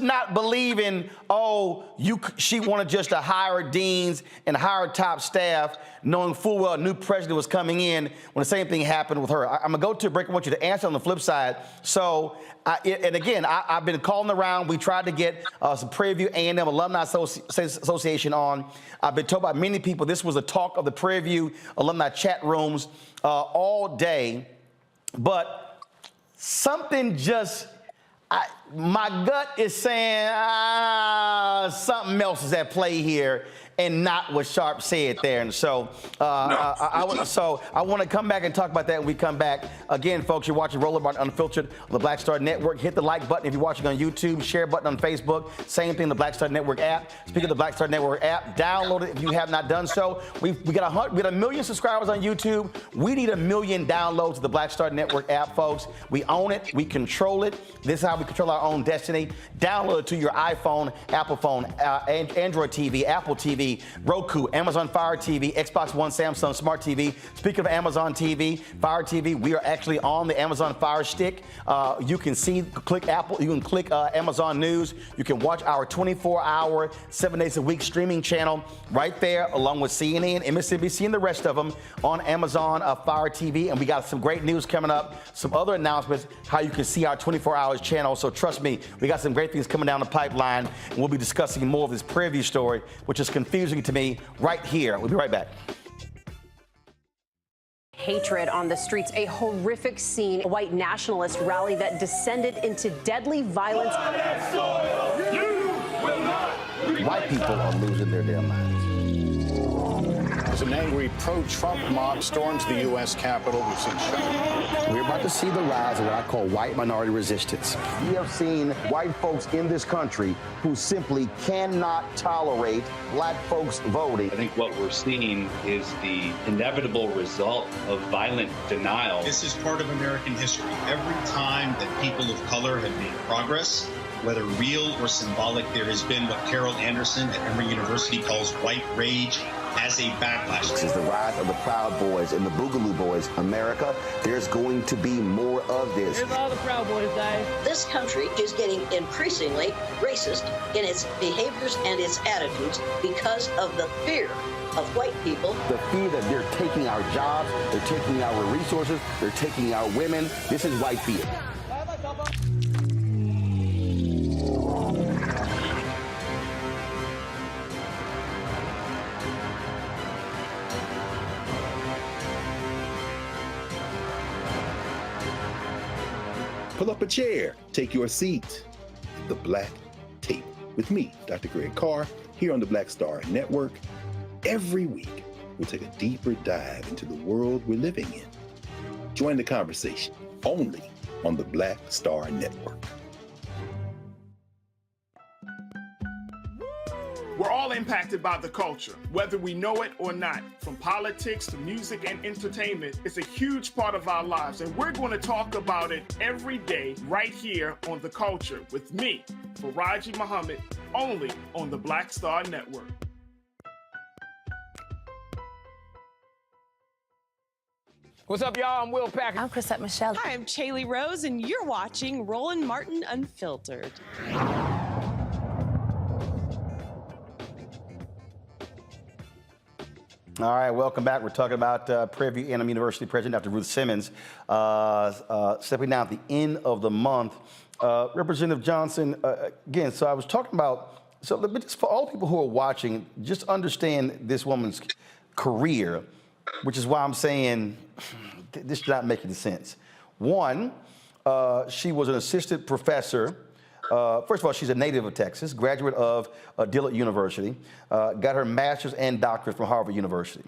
not believing, she wanted just to hire deans and hire top staff, knowing full well a new president was coming in when the same thing happened with her. I'm going to go to a break. I want you to answer on the flip side. So, I've been calling around. We tried to get some Prairie View A&M Alumni Association on. I've been told by many people this was a talk of the Prairie View alumni chat rooms all day. But something just... my gut is saying something else is at play here and not what Sharp said there. And so I want to come back and talk about that when we come back. Again, folks, you're watching Roland Martin Unfiltered on the Black Star Network. Hit the like button if you're watching on YouTube. Share button on Facebook. Same thing, the Black Star Network app. Speaking of the Black Star Network app, download it if you have not done so. We got 1 million subscribers on YouTube. We need 1 million downloads of the Black Star Network app, folks. We own it. We control it. This is how we control our own destiny. Download it to your iPhone, Apple phone, Android TV, Apple TV, Roku, Amazon Fire TV, Xbox One, Samsung Smart TV. Speaking of Amazon TV, Fire TV, we are actually on the Amazon Fire Stick. You can click Apple, you can click Amazon News. You can watch our 24-hour, 7 days a week streaming channel right there, along with CNN, MSNBC, and the rest of them on Amazon Fire TV. And we got some great news coming up, some other announcements, how you can see our 24-hour channel. So trust me, we got some great things coming down the pipeline, and we'll be discussing more of this Prairie View story, which is confusing to me right here. We'll be right back. Hatred on the streets, a horrific scene, a white nationalist rally that descended into deadly violence. White people are losing their damn minds. As an angry pro-Trump mob storms the U.S. Capitol, we've seen shooting. We're about to see the rise of what I call white minority resistance. We have seen white folks in this country who simply cannot tolerate black folks voting. I think what we're seeing is the inevitable result of violent denial. This is part of American history. Every time that people of color have made progress, whether real or symbolic, there has been what Carol Anderson at Emory University calls white rage as a backlash. This is the rise of the Proud Boys and the Boogaloo Boys. America, there's going to be more of this. Here's all the Proud Boys, guys. This country is getting increasingly racist in its behaviors and its attitudes because of the fear of white people. The fear that they're taking our jobs, they're taking our resources, they're taking our women. This is white fear. Pull up a chair, take your seat at the Black Table with me, Dr. Greg Carr, here on the Black Star Network. Every week, we'll take a deeper dive into the world we're living in. Join the conversation only on the Black Star Network. We're all impacted by the culture, whether we know it or not. From politics to music and entertainment, it's a huge part of our lives, and we're going to talk about it every day right here on The Culture with me, Faraji Muhammad, only on the Black Star Network. What's up, y'all? I'm Will Packer. I'm Chrisette Michelle. Hi, I'm Chaley Rose, and you're watching Roland Martin Unfiltered. All right, welcome back. We're talking about Prairie View A&M University President Dr. Ruth Simmons stepping down at the end of the month. Representative Johnson, again, so I was talking about, so just for all people who are watching, just understand this woman's career, which is why I'm saying this is not making sense. One, she was an assistant professor. First of all, she's a native of Texas, graduate of Dillard University, got her master's and doctorate from Harvard University.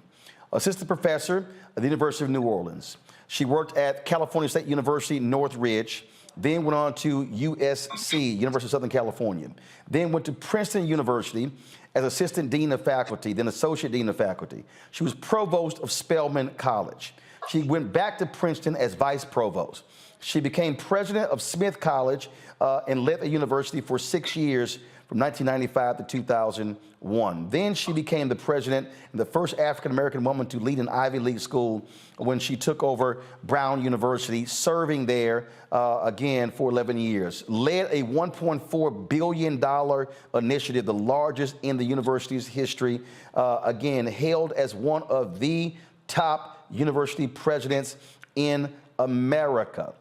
Assistant professor at the University of New Orleans. She worked at California State University, Northridge, then went on to USC, University of Southern California. Then went to Princeton University as assistant dean of faculty, then associate dean of faculty. She was provost of Spelman College. She went back to Princeton as vice provost. She became president of Smith College and led the university for 6 years from 1995 to 2001. Then she became the president and the first African-American woman to lead an Ivy League school when she took over Brown University, serving there again for 11 years. Led a $1.4 billion initiative, the largest in the university's history, again, hailed as one of the top university presidents in America.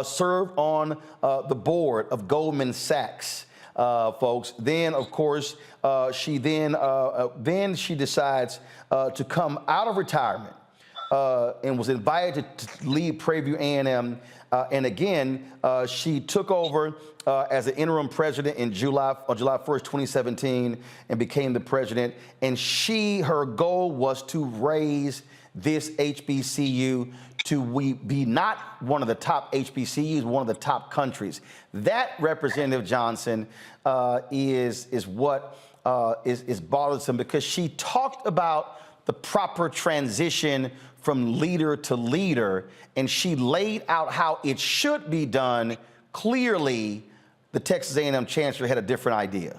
Served on the board of Goldman Sachs, folks. Then, of course, she decides to come out of retirement and was invited to lead Prairie View A&M. And again, she took over as the interim president on July 1st, 2017, and became the president. And her goal was to raise this HBCU to be not one of the top HBCUs, one of the top countries. That, Representative Johnson, is what is bothersome, because she talked about the proper transition from leader to leader, and she laid out how it should be done. Clearly, the Texas A&M Chancellor had a different idea.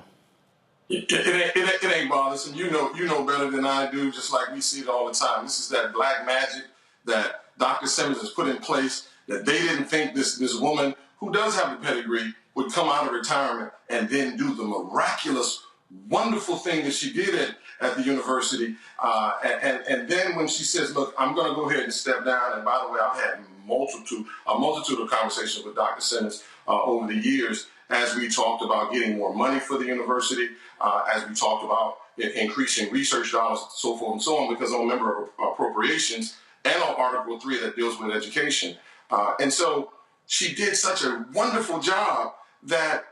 It ain't bothersome. You know better than I do, just like we see it all the time. This is that black magic that Dr. Simmons has put in place, that they didn't think this woman, who does have the pedigree, would come out of retirement and then do the miraculous, wonderful thing that she did at the university. And then when she says, look, I'm going to go ahead and step down, and by the way, I've had a multitude of conversations with Dr. Simmons over the years as we talked about getting more money for the university, as we talked about increasing research dollars, so forth and so on, because I'm a member of appropriations and on Article 3 that deals with education. And so she did such a wonderful job that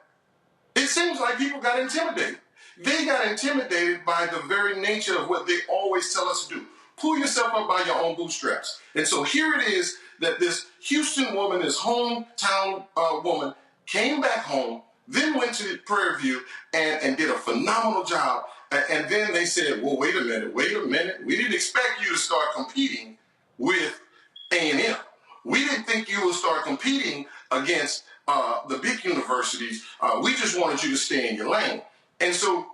it seems like people got intimidated. They got intimidated by the very nature of what they always tell us to do. Pull yourself up by your own bootstraps. And so here it is that this Houston woman, this hometown woman, came back home, then went to Prairie View and did a phenomenal job. And then they said, well, wait a minute. We didn't expect you to start competing with A&M. We didn't think you would start competing against the big universities. We just wanted you to stay in your lane. And so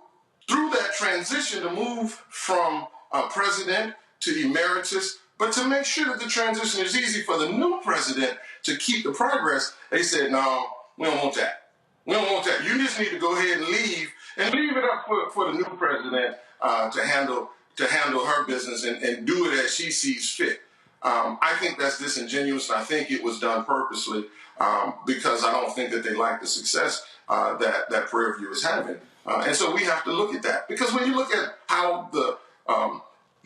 through that transition to move from president to emeritus, but to make sure that the transition is easy for the new president to keep the progress, they said, no, we don't want that. We don't want that. You just need to go ahead and leave it up for the new president to handle her business and do it as she sees fit. I think that's disingenuous, and I think it was done purposely because I don't think that they like the success that Prairie View is having. And so we have to look at that, because when you look at how the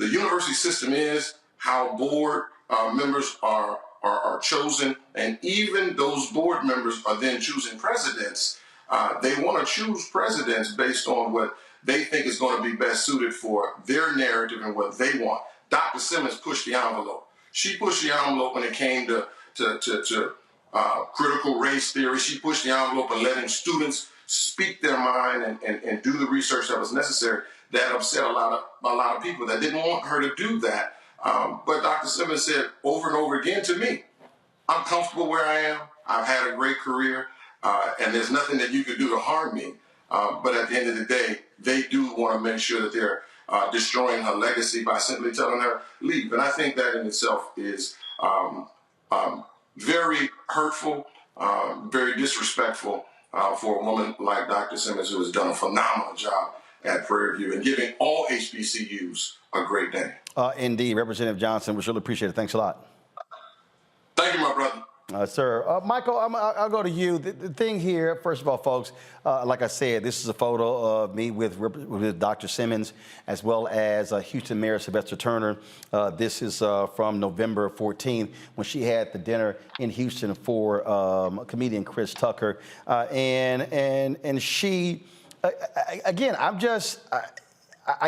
university system is, how board members are are chosen, and even those board members are then choosing presidents. They want to choose presidents based on what they think is going to be best suited for their narrative and what they want. Dr. Simmons pushed the envelope. She pushed the envelope when it came to critical race theory. She pushed the envelope and letting students speak their mind and do the research that was necessary. That upset a lot of people that didn't want her to do that. But Dr. Simmons said over and over again to me, I'm comfortable where I am. I've had a great career, and there's nothing that you could do to harm me. But at the end of the day, they do want to make sure that they're destroying her legacy by simply telling her leave. And I think that in itself is very hurtful, very disrespectful for a woman like Dr. Simmons, who has done a phenomenal job at Prairie View and giving all HBCUs a great day. Indeed, Representative Johnson, we really appreciate it. Thanks a lot. Thank you, my brother. Sir. Michael, I'll go to you. The thing here, first of all, folks, like I said, this is a photo of me with Dr. Simmons, as well as Houston Mayor Sylvester Turner. This is from November 14th, when she had the dinner in Houston for comedian Chris Tucker. And she, again, I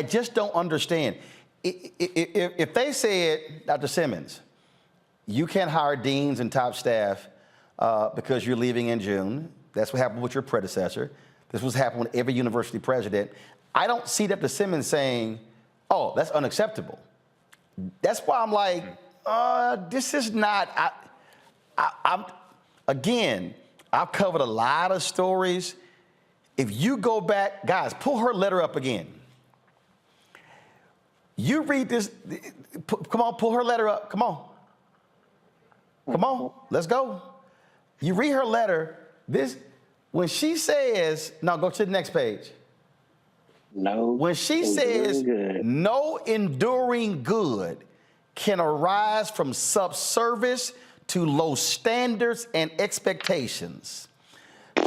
just don't understand. If they said, Dr. Simmons, you can't hire deans and top staff because you're leaving in June. That's what happened with your predecessor. This was happening with every university president. I don't see Dr. Simmons saying, oh, that's unacceptable. That's why I'm like, this is not, again, I've covered a lot of stories. If you go back, guys, pull her letter up again. You read this, come on, pull her letter up, come on. Come on, let's go. You read her letter. When she says, no, go to the next page. No. When she says, no enduring good can arise from subservice to low standards and expectations.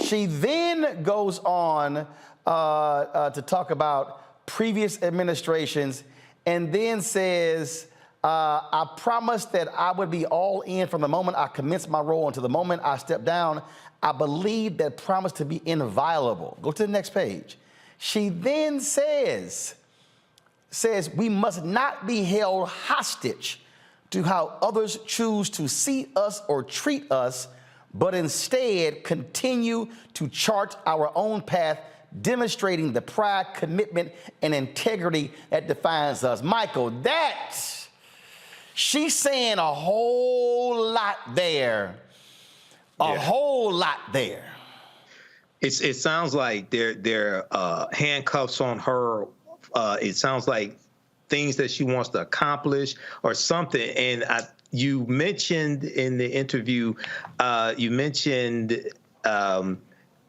She then goes on to talk about previous administrations and then says, I promised that I would be all in from the moment I commenced my role until the moment I stepped down. I believe that promise to be inviolable. Go to the next page. She then says we must not be held hostage to how others choose to see us or treat us, but instead continue to chart our own path, demonstrating the pride, commitment, and integrity that defines us. Michael, she's saying a whole lot there. A whole lot there. It sounds like they're handcuffs on her. It sounds like things that she wants to accomplish or something. And you mentioned in the interview,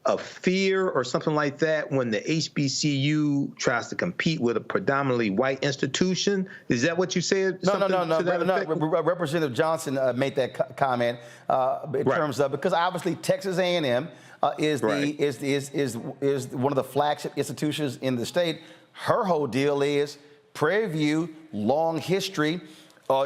a fear or something like that when the HBCU tries to compete with a predominantly white institution. Is that what you said? No. Representative Johnson made that comment in terms of, because obviously Texas A&M is one of the flagship institutions in the state. Her whole deal is Prairie View, long history,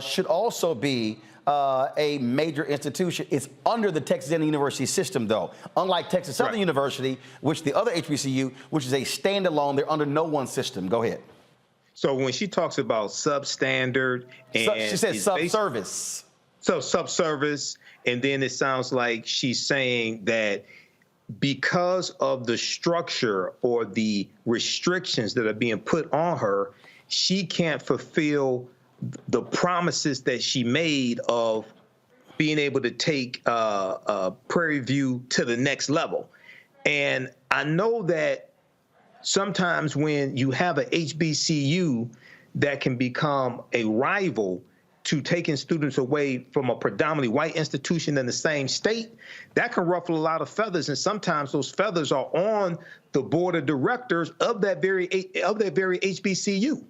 should also be a major institution. It's under the Texas A&M University system, though. Unlike Texas Southern University, which the other HBCU, which is a standalone, they're under no one system. Go ahead. So when she talks about substandard and she says subservice. So subservice, and then it sounds like she's saying that because of the structure or the restrictions that are being put on her, she can't fulfill the promises that she made of being able to take Prairie View to the next level. And I know that sometimes when you have a HBCU that can become a rival to taking students away from a predominantly white institution in the same state, that can ruffle a lot of feathers. And sometimes those feathers are on the board of directors of that very HBCU.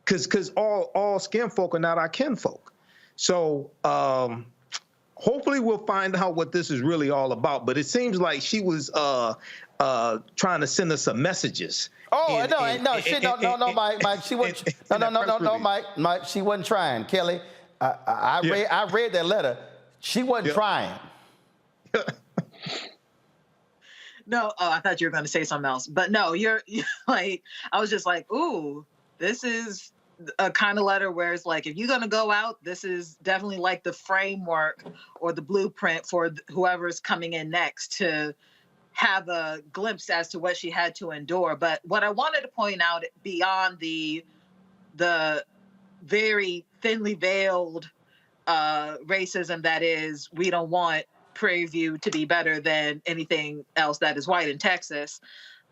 Because all skin folk are not our kinfolk. So hopefully we'll find out what this is really all about. But it seems like she was trying to send us some messages. Oh, Mike, she wasn't. Mike, she wasn't trying. Kelly, I read that letter. She wasn't trying. No, oh, I thought you were going to say something else. But no, you're like, I was just like, ooh, this is a kind of letter where it's like, if you're going to go out, this is definitely like the framework or the blueprint for whoever's coming in next to have a glimpse as to what she had to endure. But what I wanted to point out beyond the very thinly veiled racism that is, we don't want Prairie View to be better than anything else that is white in Texas.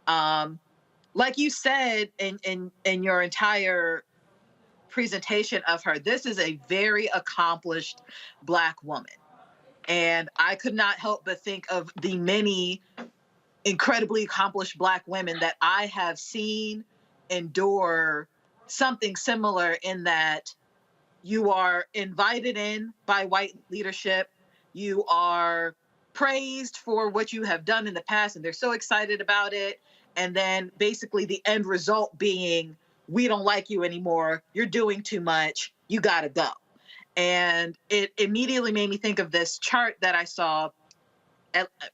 Like you said in your entire presentation of her, this is a very accomplished Black woman. And I could not help but think of the many incredibly accomplished Black women that I have seen endure something similar, in that you are invited in by white leadership. You are praised for what you have done in the past, and they're so excited about it. And then basically the end result being, we don't like you anymore. You're doing too much. You got to go. And it immediately made me think of this chart that I saw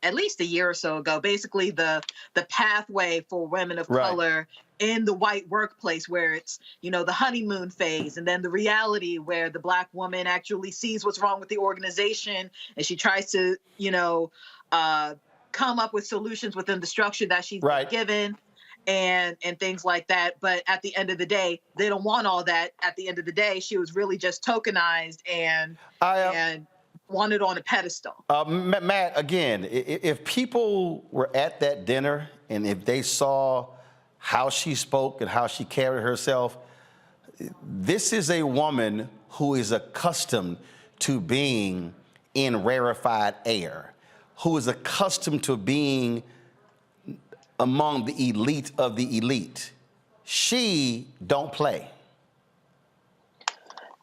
at least a year or so ago, basically the pathway for women of color in the white workplace, where it's, you know, the honeymoon phase, and then the reality where the Black woman actually sees what's wrong with the organization, and she tries to, you know, come up with solutions within the structure that she's been given, and things like that. But at the end of the day, they don't want all that. At the end of the day, she was really just tokenized and wanted on a pedestal. Matt, again, if people were at that dinner and if they saw how she spoke and how she carried herself, this is a woman who is accustomed to being in rarefied air, who is accustomed to being among the elite of the elite. She don't play.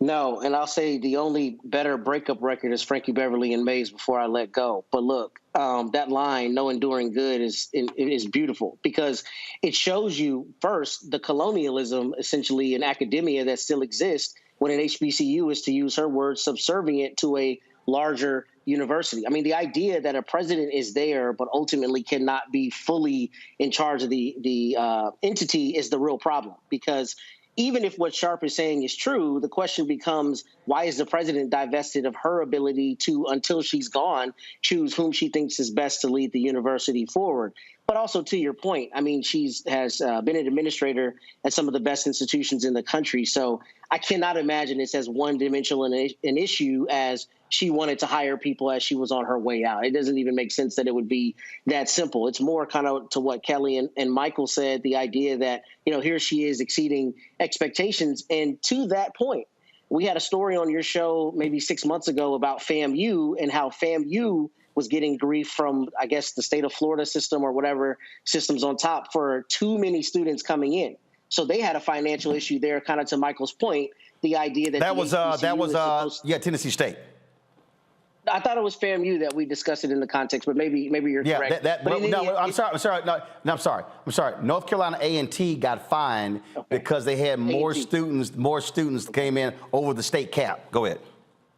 No, and I'll say the only better breakup record is Frankie Beverly and Mays, Before I Let Go. But look, that line, no enduring good, is beautiful, because it shows you first the colonialism essentially in academia that still exists when an HBCU is, to use her words, subservient to a larger university. I mean, the idea that a president is there but ultimately cannot be fully in charge of the entity is the real problem, because even if what Sharp is saying is true, the question becomes, why is the president divested of her ability to, until she's gone, choose whom she thinks is best to lead the university forward? But also, to your point, I mean, has been an administrator at some of the best institutions in the country. So I cannot imagine it's as one-dimensional an issue as she wanted to hire people as she was on her way out. It doesn't even make sense that it would be that simple. It's more kind of to what Kelly and Michael said, the idea that, you know, here she is exceeding expectations. And to that point, we had a story on your show maybe 6 months ago about FAMU and how FAMU was getting grief from, I guess, the state of Florida system or whatever systems on top for too many students coming in. So they had a financial issue there, kind of to Michael's point, the idea that Tennessee State. I thought it was FAMU that we discussed it in the context, but maybe you're correct. I'm sorry. North Carolina A&T got fined because they had more students came in over the state cap. Go ahead.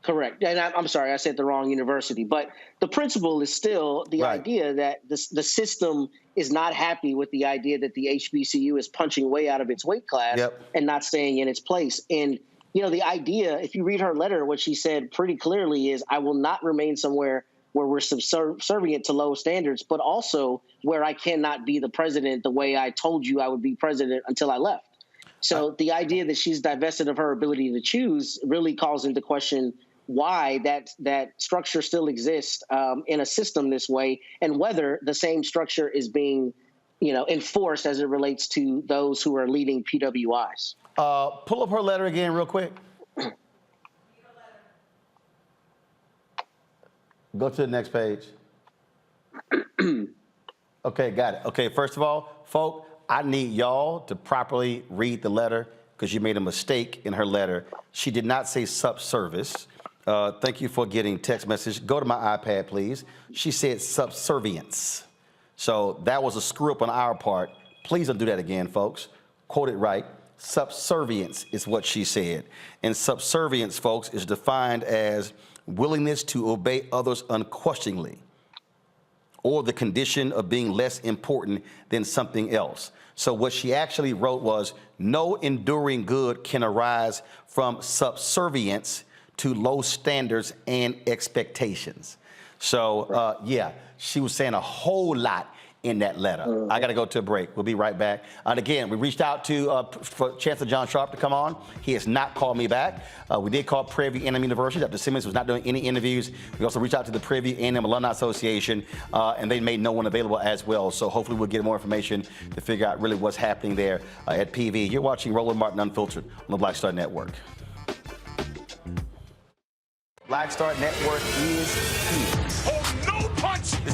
Correct. And I'm sorry, I said the wrong university. But the principle is still the idea that the system is not happy with the idea that the HBCU is punching way out of its weight class and not staying in its place. And, you know, the idea, if you read her letter, what she said pretty clearly is, I will not remain somewhere where we're subservient to low standards, but also where I cannot be the president the way I told you I would be president until I left. So the idea that she's divested of her ability to choose really calls into question why that structure still exists in a system this way, and whether the same structure is being, you know, enforced as it relates to those who are leading PWIs. Pull up her letter again real quick. Go to the next page. Okay, got it. Okay, first of all, folk, I need y'all to properly read the letter because you made a mistake in her letter. She did not say subservice. Thank you for getting text message. Go to my iPad, please. She said subservience. So that was a screw up on our part. Please don't do that again, folks. Quote it right. Subservience is what she said. And subservience, folks, is defined as willingness to obey others unquestioningly, or the condition of being less important than something else. So what she actually wrote was, no enduring good can arise from subservience to low standards and expectations. So, yeah, she was saying a whole lot in that letter. I got to go to a break. We'll be right back. And again, we reached out to for Chancellor John Sharp to come on. He has not called me back. We did call Prairie View A&M University. Dr. Simmons was not doing any interviews. We also reached out to the Prairie View A&M Alumni Association, and they made no one available as well. So hopefully we'll get more information to figure out really what's happening there at PV. You're watching Roland Martin Unfiltered on the Black Star Network. Black Star Network is here.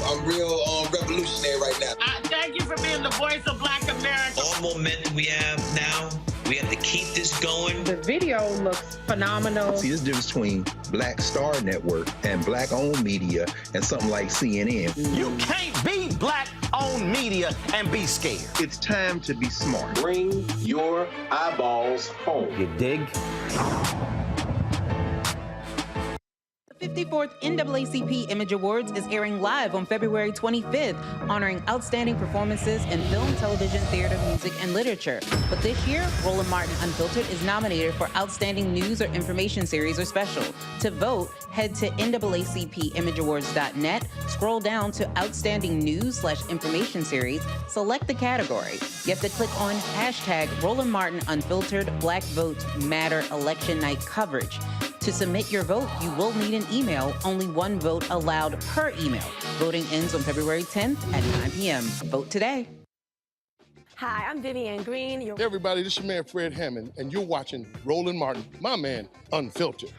I'm real revolutionary right now. Thank you for being the voice of Black America. All momentum we have now, we have to keep this going. The video looks phenomenal. See, there's a difference between Black Star Network and black-owned media and something like CNN. You can't be black-owned media and be scared. It's time to be smart. Bring your eyeballs home. You dig? 54th NAACP Image Awards is airing live on February 25th, honoring outstanding performances in film, television, theater, music, and literature. But this year, Roland Martin Unfiltered is nominated for Outstanding News or Information Series or Special. To vote, head to NAACPImageAwards.net, scroll down to Outstanding News/Information Series, select the category. You have to click on hashtag Roland Martin Unfiltered Black Votes Matter Election Night Coverage. To submit your vote, you will need an email. Only one vote allowed per email. Voting ends on February 10th at 9 p.m. Vote today. Hi, I'm Vivian Green. Hey everybody, this is your man Fred Hammond, and you're watching Roland Martin, my man, Unfiltered.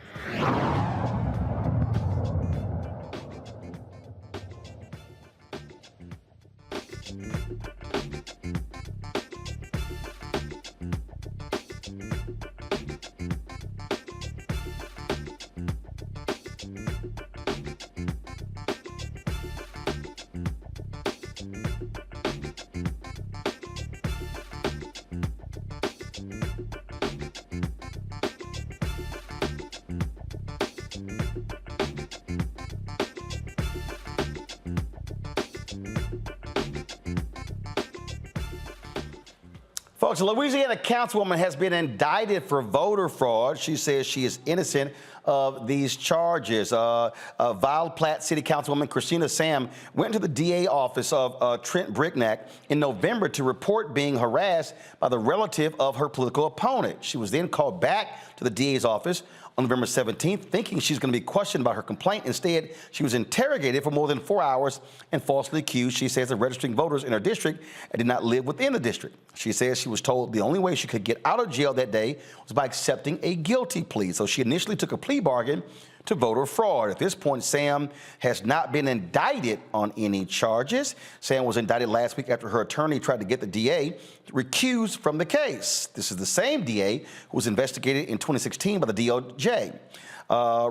Folks, a Louisiana councilwoman has been indicted for voter fraud. She says she is innocent of these charges. Platte City Councilwoman Christina Sam went to the DA office of Trent Brignac in November to report being harassed by the relative of her political opponent. She was then called back to the DA's office on November 17th, thinking she's going to be questioned about her complaint. Instead, she was interrogated for more than 4 hours and falsely accused, she says, of registering voters in her district and did not live within the district. She says she was told the only way she could get out of jail that day was by accepting a guilty plea. So she initially took a plea bargain to voter fraud. At this point, Sam has not been indicted on any charges. Sam was indicted last week after her attorney tried to get the DA recused from the case. This is the same DA who was investigated in 2016 by the DOJ.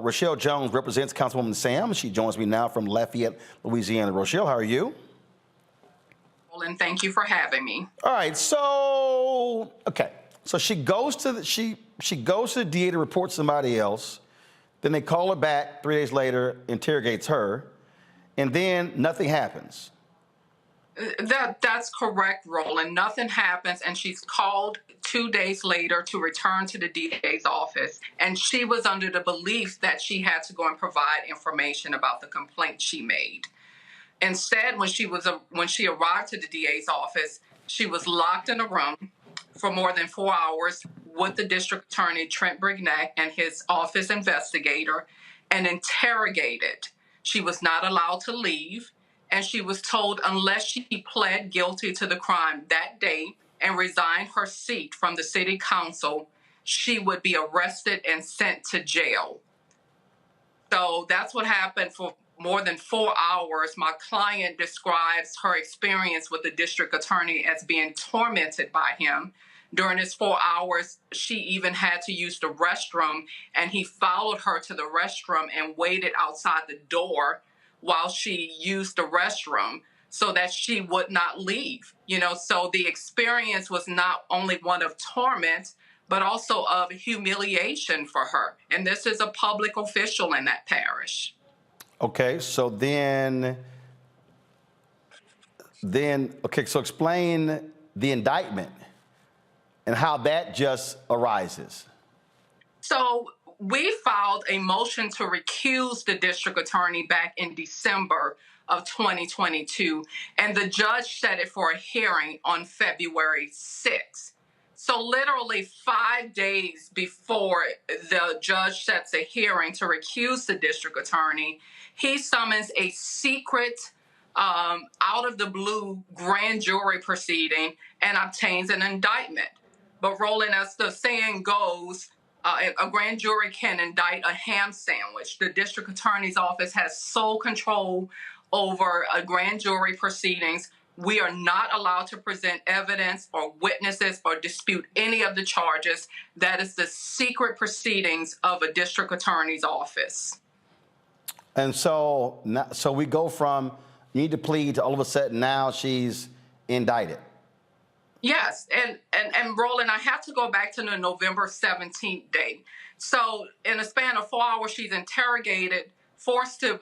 Rochelle Jones represents Councilwoman Sam. She joins me now from Lafayette, Louisiana. Rochelle, how are you? And thank you for having me. All right, so she goes to the DA to report somebody else. Then they call her back 3 days later, interrogates her, and then nothing happens. That's correct, Roland. Nothing happens, and she's called 2 days later to return to the DA's office, and she was under the belief that she had to go and provide information about the complaint she made. Instead, when she arrived to the DA's office, she was locked in a room for more than 4 hours with the district attorney, Trent Brignac, and his office investigator, and interrogated. She was not allowed to leave, and she was told unless she pled guilty to the crime that day and resigned her seat from the city council, she would be arrested and sent to jail. So that's what happened for more than 4 hours. My client describes her experience with the district attorney as being tormented by him. During his 4 hours, she even had to use the restroom, and he followed her to the restroom and waited outside the door while she used the restroom so that she would not leave. So the experience was not only one of torment, but also of humiliation for her. And this is a public official in that parish. Okay, so then, okay, so explain the indictment and how that just arises. So we filed a motion to recuse the district attorney back in December of 2022, and the judge set it for a hearing on February 6th. So literally 5 days before the judge sets a hearing to recuse the district attorney, he summons a secret, out of the blue grand jury proceeding and obtains an indictment. But Roland, as the saying goes, a grand jury can indict a ham sandwich. The district attorney's office has sole control over a grand jury proceedings. We are not allowed to present evidence or witnesses or dispute any of the charges. That is the secret proceedings of a district attorney's office. And so we go from you need to plead to all of a sudden now she's indicted. Yes, and Roland, I have to go back to the November 17th date. So in a span of 4 hours, she's interrogated, forced to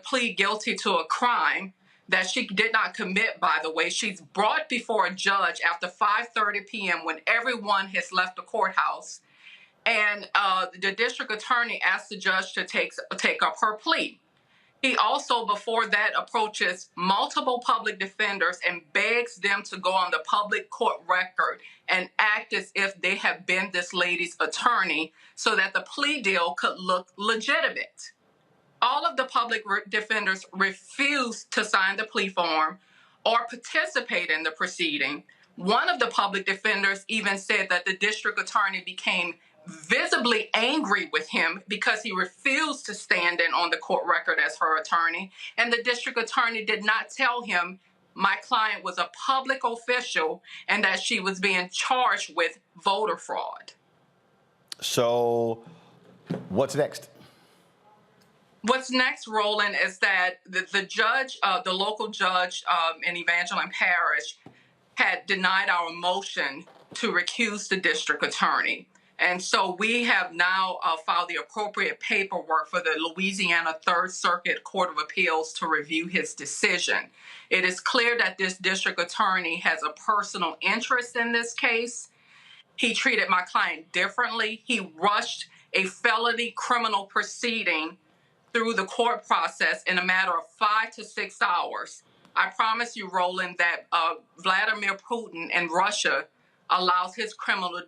plead guilty to a crime that she did not commit, by the way. She's brought before a judge after 5:30 p.m. when everyone has left the courthouse. And the district attorney asked the judge to take up her plea. He also, before that, approaches multiple public defenders and begs them to go on the public court record and act as if they have been this lady's attorney so that the plea deal could look legitimate. All of the public defenders refused to sign the plea form or participate in the proceeding. One of the public defenders even said that the district attorney became visibly angry with him because he refused to stand in on the court record as her attorney. And the district attorney did not tell him my client was a public official and that she was being charged with voter fraud. So what's next? What's next, Roland, is that the judge, the local judge in Evangeline Parish had denied our motion to recuse the district attorney. And so we have now filed the appropriate paperwork for the Louisiana Third Circuit Court of Appeals to review his decision. It is clear that this district attorney has a personal interest in this case. He treated my client differently. He rushed a felony criminal proceeding through the court process in a matter of 5 to 6 hours. I promise you, Roland, that Vladimir Putin in Russia allows his criminal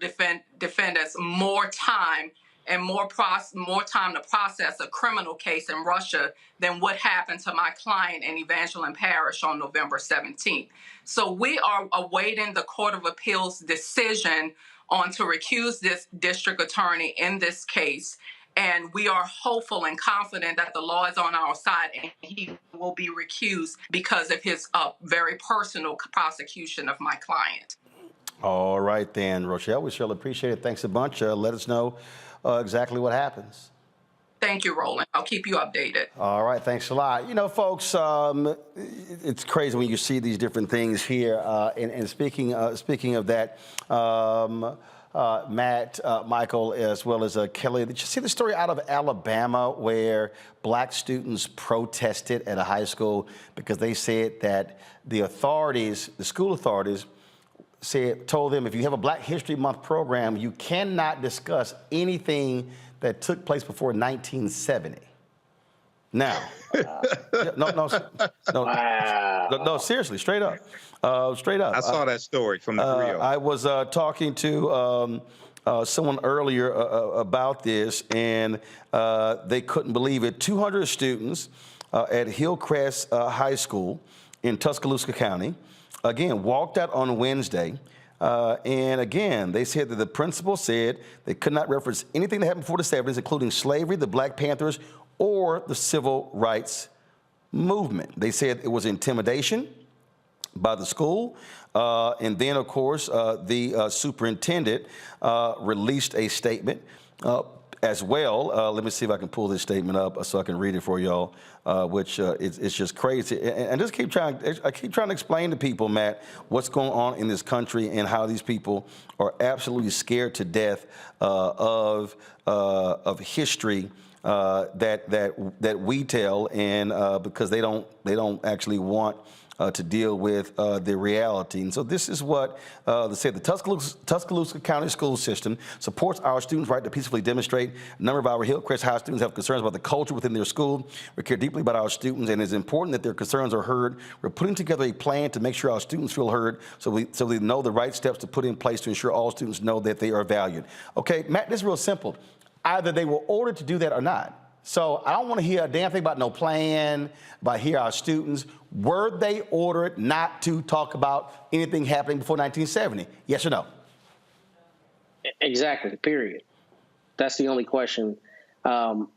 defendants more time and more time to process a criminal case in Russia than what happened to my client in Evangeline Parish on November 17th. So we are awaiting the Court of Appeals decision on to recuse this district attorney in this case. And we are hopeful and confident that the law is on our side and he will be recused because of his very personal prosecution of my client. All right, then, Rochelle, we surely appreciate it. Thanks a bunch. Let us know exactly what happens. Thank you, Roland. I'll keep you updated. All right, thanks a lot. You know, folks, it's crazy when you see these different things here. And speaking of that, Matt, Michael, as well as Kelly, did you see the story out of Alabama where black students protested at a high school because they said that the authorities, the school authorities, told them if you have a Black History Month program, you cannot discuss anything that took place before 1970. Now, no, seriously, straight up. I saw that story from the Rio. I was talking to someone earlier about this, and they couldn't believe it. 200 students at Hillcrest High School in Tuscaloosa County, again, walked out on Wednesday. And again, they said that the principal said they could not reference anything that happened before the 70s, including slavery, the Black Panthers, or the civil rights movement. They said it was intimidation by the school. And then, of course, the superintendent released a statement as well. Let me see if I can pull this statement up so I can read it for y'all, which it's just crazy. And just I keep trying to explain to people, Matt, what's going on in this country and how these people are absolutely scared to death of history that we tell, and because they don't actually want to deal with the reality. And so this is what the Tuscaloosa County School System supports our students' right to peacefully demonstrate. A number of our Hillcrest High students have concerns about the culture within their school. We care deeply about our students, and it's important that their concerns are heard. We're putting together a plan to make sure our students feel heard, so we know the right steps to put in place to ensure all students know that they are valued. Okay, Matt, this is real simple. Either they were ordered to do that or not. So I don't want to hear a damn thing about no plan, about here our students. Were they ordered not to talk about anything happening before 1970? Yes or no? Exactly, period. That's the only question. And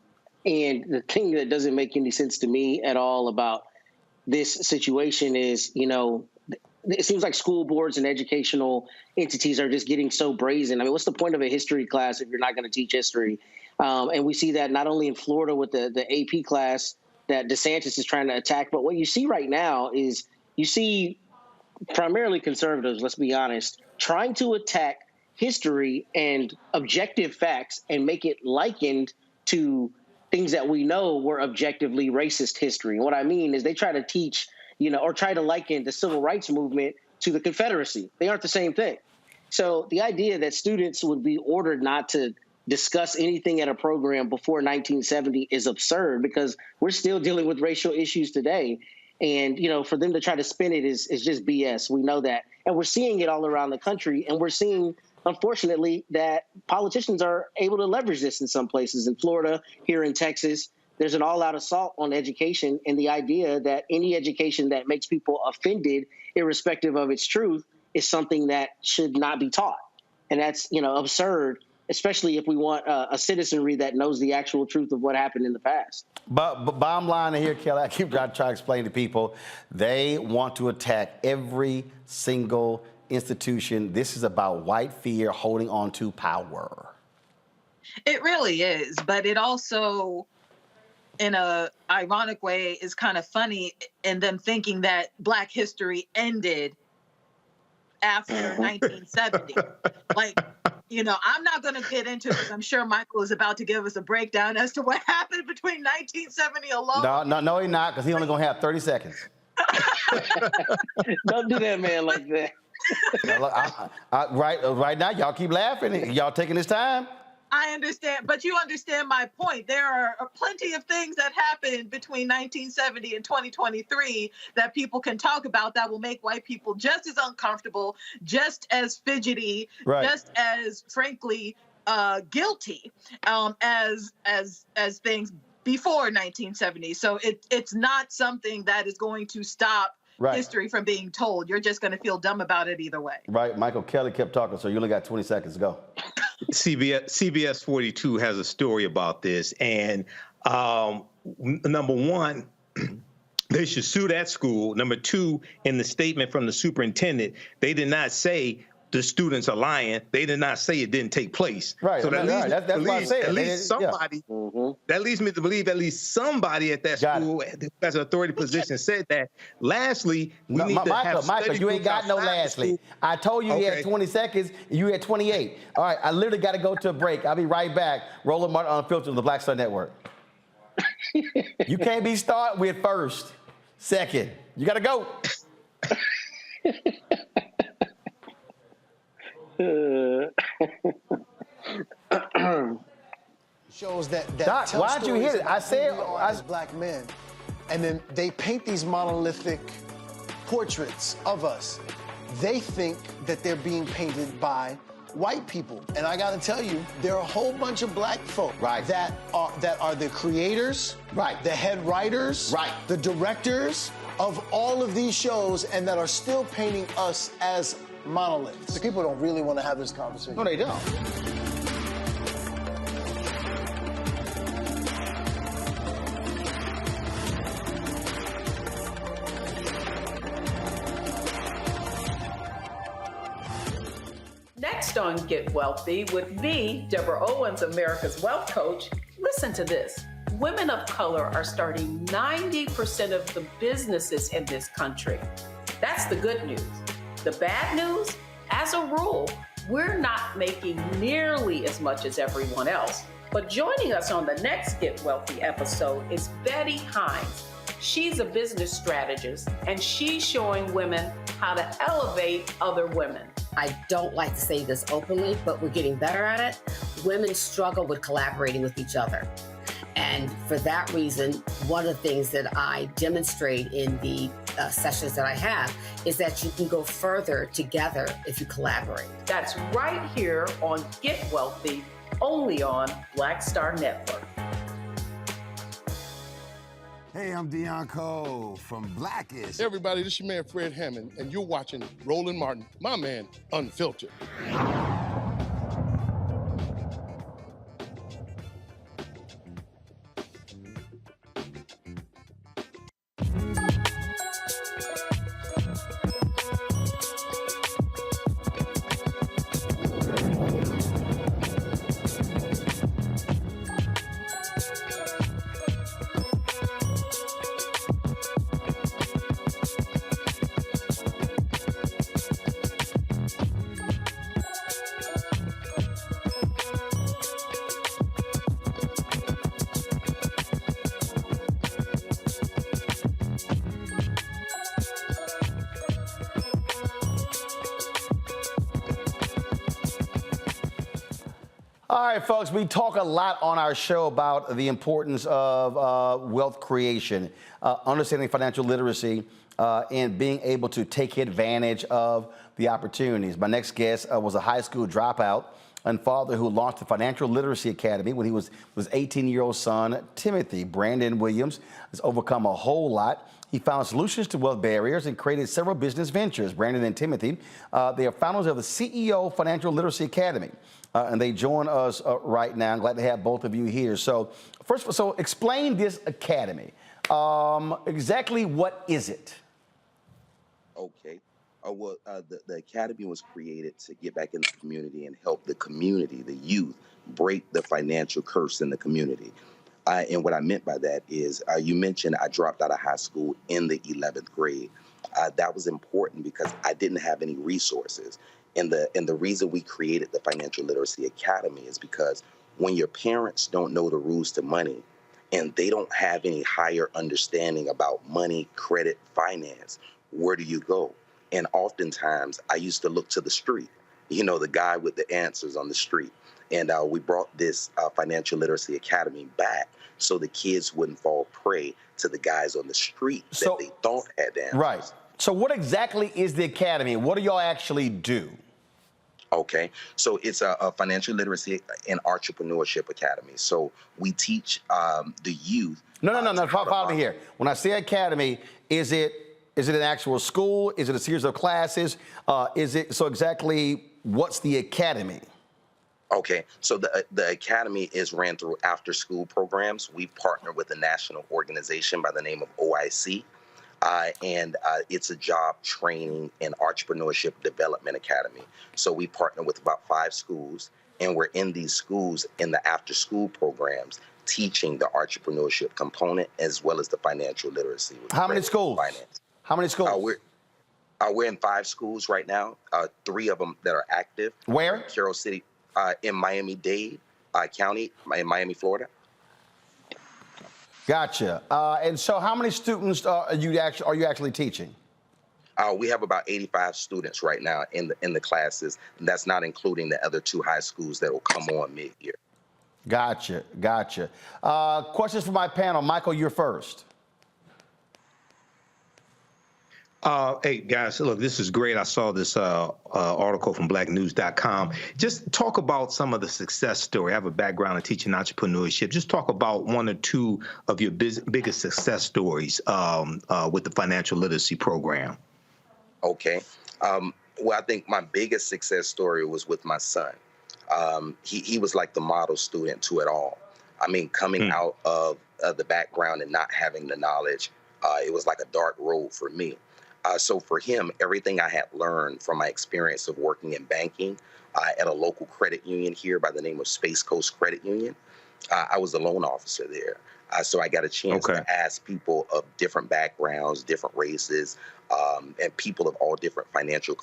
the thing that doesn't make any sense to me at all about this situation is, it seems like school boards and educational entities are just getting so brazen. I mean, what's the point of a history class if you're not going to teach history? And we see that not only in Florida with the AP class that DeSantis is trying to attack, but what you see right now is you see primarily conservatives, let's be honest, trying to attack history and objective facts and make it likened to things that we know were objectively racist history. And what I mean is they try to teach, or try to liken the civil rights movement to the Confederacy. They aren't the same thing. So the idea that students would be ordered not to discuss anything at a program before 1970 is absurd, because we're still dealing with racial issues today. And, for them to try to spin it is just BS. We know that. And we're seeing it all around the country. And we're seeing, unfortunately, that politicians are able to leverage this in some places. In Florida, here in Texas, there's an all-out assault on education, and the idea that any education that makes people offended, irrespective of its truth, is something that should not be taught. And that's, absurd, especially if we want a citizenry that knows the actual truth of what happened in the past. But bottom line here, Kelly, I keep trying to explain to people, they want to attack every single institution. This is about white fear holding on to power. It really is, but it also, in a ironic way, is kind of funny in them thinking that Black history ended after 1970. I'm not going to get into it because I'm sure Michael is about to give us a breakdown as to what happened between 1970 alone. No, he's not, because he's only going to have 30 seconds. Don't do that, man, like that. Right now, y'all keep laughing. Y'all taking this time. I understand, but you understand my point. There are plenty of things that happened between 1970 and 2023 that people can talk about that will make white people just as uncomfortable, just as fidgety, just as, frankly, guilty as things before 1970. So it's not something that is going to stop history from being told. You're just going to feel dumb about it either way. Right. Michael Kelly kept talking, so you only got 20 seconds to go. CBS 42 has a story about this, and number one, they should sue that school. Number two, in the statement from the superintendent, they did not say the students are lying. They did not say it didn't take place. Right. So that leads me to believe at least somebody at that school has an authority position said that. Lastly, we need to have Michael, you ain't got no lastly. I told you you had 20 seconds. You had 28. All right, I literally got to go to a break. I'll be right back. Roland Martin Unfiltered on the Black Star Network. You can't be starting with first, second. You got to go. Shows that Doc, why'd you hit it? I said as black men, and then they paint these monolithic portraits of us. They think that they're being painted by white people, and I got to tell you, there are a whole bunch of black folk that are the creators, the head writers, the directors of all of these shows, and that are still painting us as monoliths. The people don't really want to have this conversation. No, they don't. Next Next on Get Wealthy with me, Deborah Owens, America's Wealth Coach. Listen to this. Women of color are starting 90% of the businesses in this country. That's the good news. The bad news, as a rule, we're not making nearly as much as everyone else. But joining us on the next Get Wealthy episode is Betty Hines. She's a business strategist, and she's showing women how to elevate other women. I don't like to say this openly, but we're getting better at it. Women struggle with collaborating with each other. And for that reason, one of the things that I demonstrate in the sessions that I have is that you can go further together if you collaborate. That's right here on Get Wealthy, only on Black Star Network. Hey, I'm Deion Cole from Blackish. Hey everybody, this is your man Fred Hammond, and you're watching Roland Martin, my man, Unfiltered. All right, folks, we talk a lot on our show about the importance of wealth creation, understanding financial literacy, and being able to take advantage of the opportunities. My next guest was a high school dropout and father who launched the Financial Literacy Academy when he was 18-year-old son, Timothy. Brandon Williams has overcome a whole lot. He found solutions to wealth barriers and created several business ventures. Brandon and Timothy, they are founders of the CEO Financial Literacy Academy. And they join us right now. I'm glad to have both of you here. So first of all, so explain this academy. Exactly what is it? Okay. The academy was created to get back in the community and help the community, the youth, break the financial curse in the community. And what I meant by that is, you mentioned I dropped out of high school in the 11th grade. That was important because I didn't have any resources. And the reason we created the Financial Literacy Academy is because when your parents don't know the rules to money and they don't have any higher understanding about money, credit, finance, where do you go? And oftentimes I used to look to the street, you know, the guy with the answers on the street. And we brought this Financial Literacy Academy back so the kids wouldn't fall prey to the guys on the street that they thought had the answers. Right. So what exactly is the academy? What do y'all actually do? Okay, so it's a financial literacy and entrepreneurship academy. So we teach the youth. No. Follow me here. When I say academy, is it an actual school? Is it a series of classes? Exactly what's the academy? Okay, so the academy is ran through after-school programs. We partner with a national organization by the name of OIC. And it's a job training and entrepreneurship development academy. So we partner with about 5 schools, and we're in these schools in the after-school programs teaching the entrepreneurship component as well as the financial literacy. How many schools? Finance. How many schools? We're in 5 schools right now. 3 of them that are active. Where? Carroll City, in Miami-Dade County, in Miami, Florida. Gotcha. And so how many students are you actually teaching? We have about 85 students right now in the classes. And that's not including the other 2 high schools that will come on mid-year. Gotcha. Questions for my panel. Michael, you're first. Hey, guys, look, this is great. I saw this article from blacknews.com. Just talk about some of the success story. I have a background in teaching entrepreneurship. Just talk about 1 or 2 of your biggest success stories with the financial literacy program. Okay. Well, I think my biggest success story was with my son. He was like the model student to it all. I mean, coming out of the background and not having the knowledge, it was like a dark road for me. So for him, everything I had learned from my experience of working in banking at a local credit union here by the name of Space Coast Credit Union, I was a loan officer there. So I got a chance to ask people of different backgrounds, different races, and people of all different financial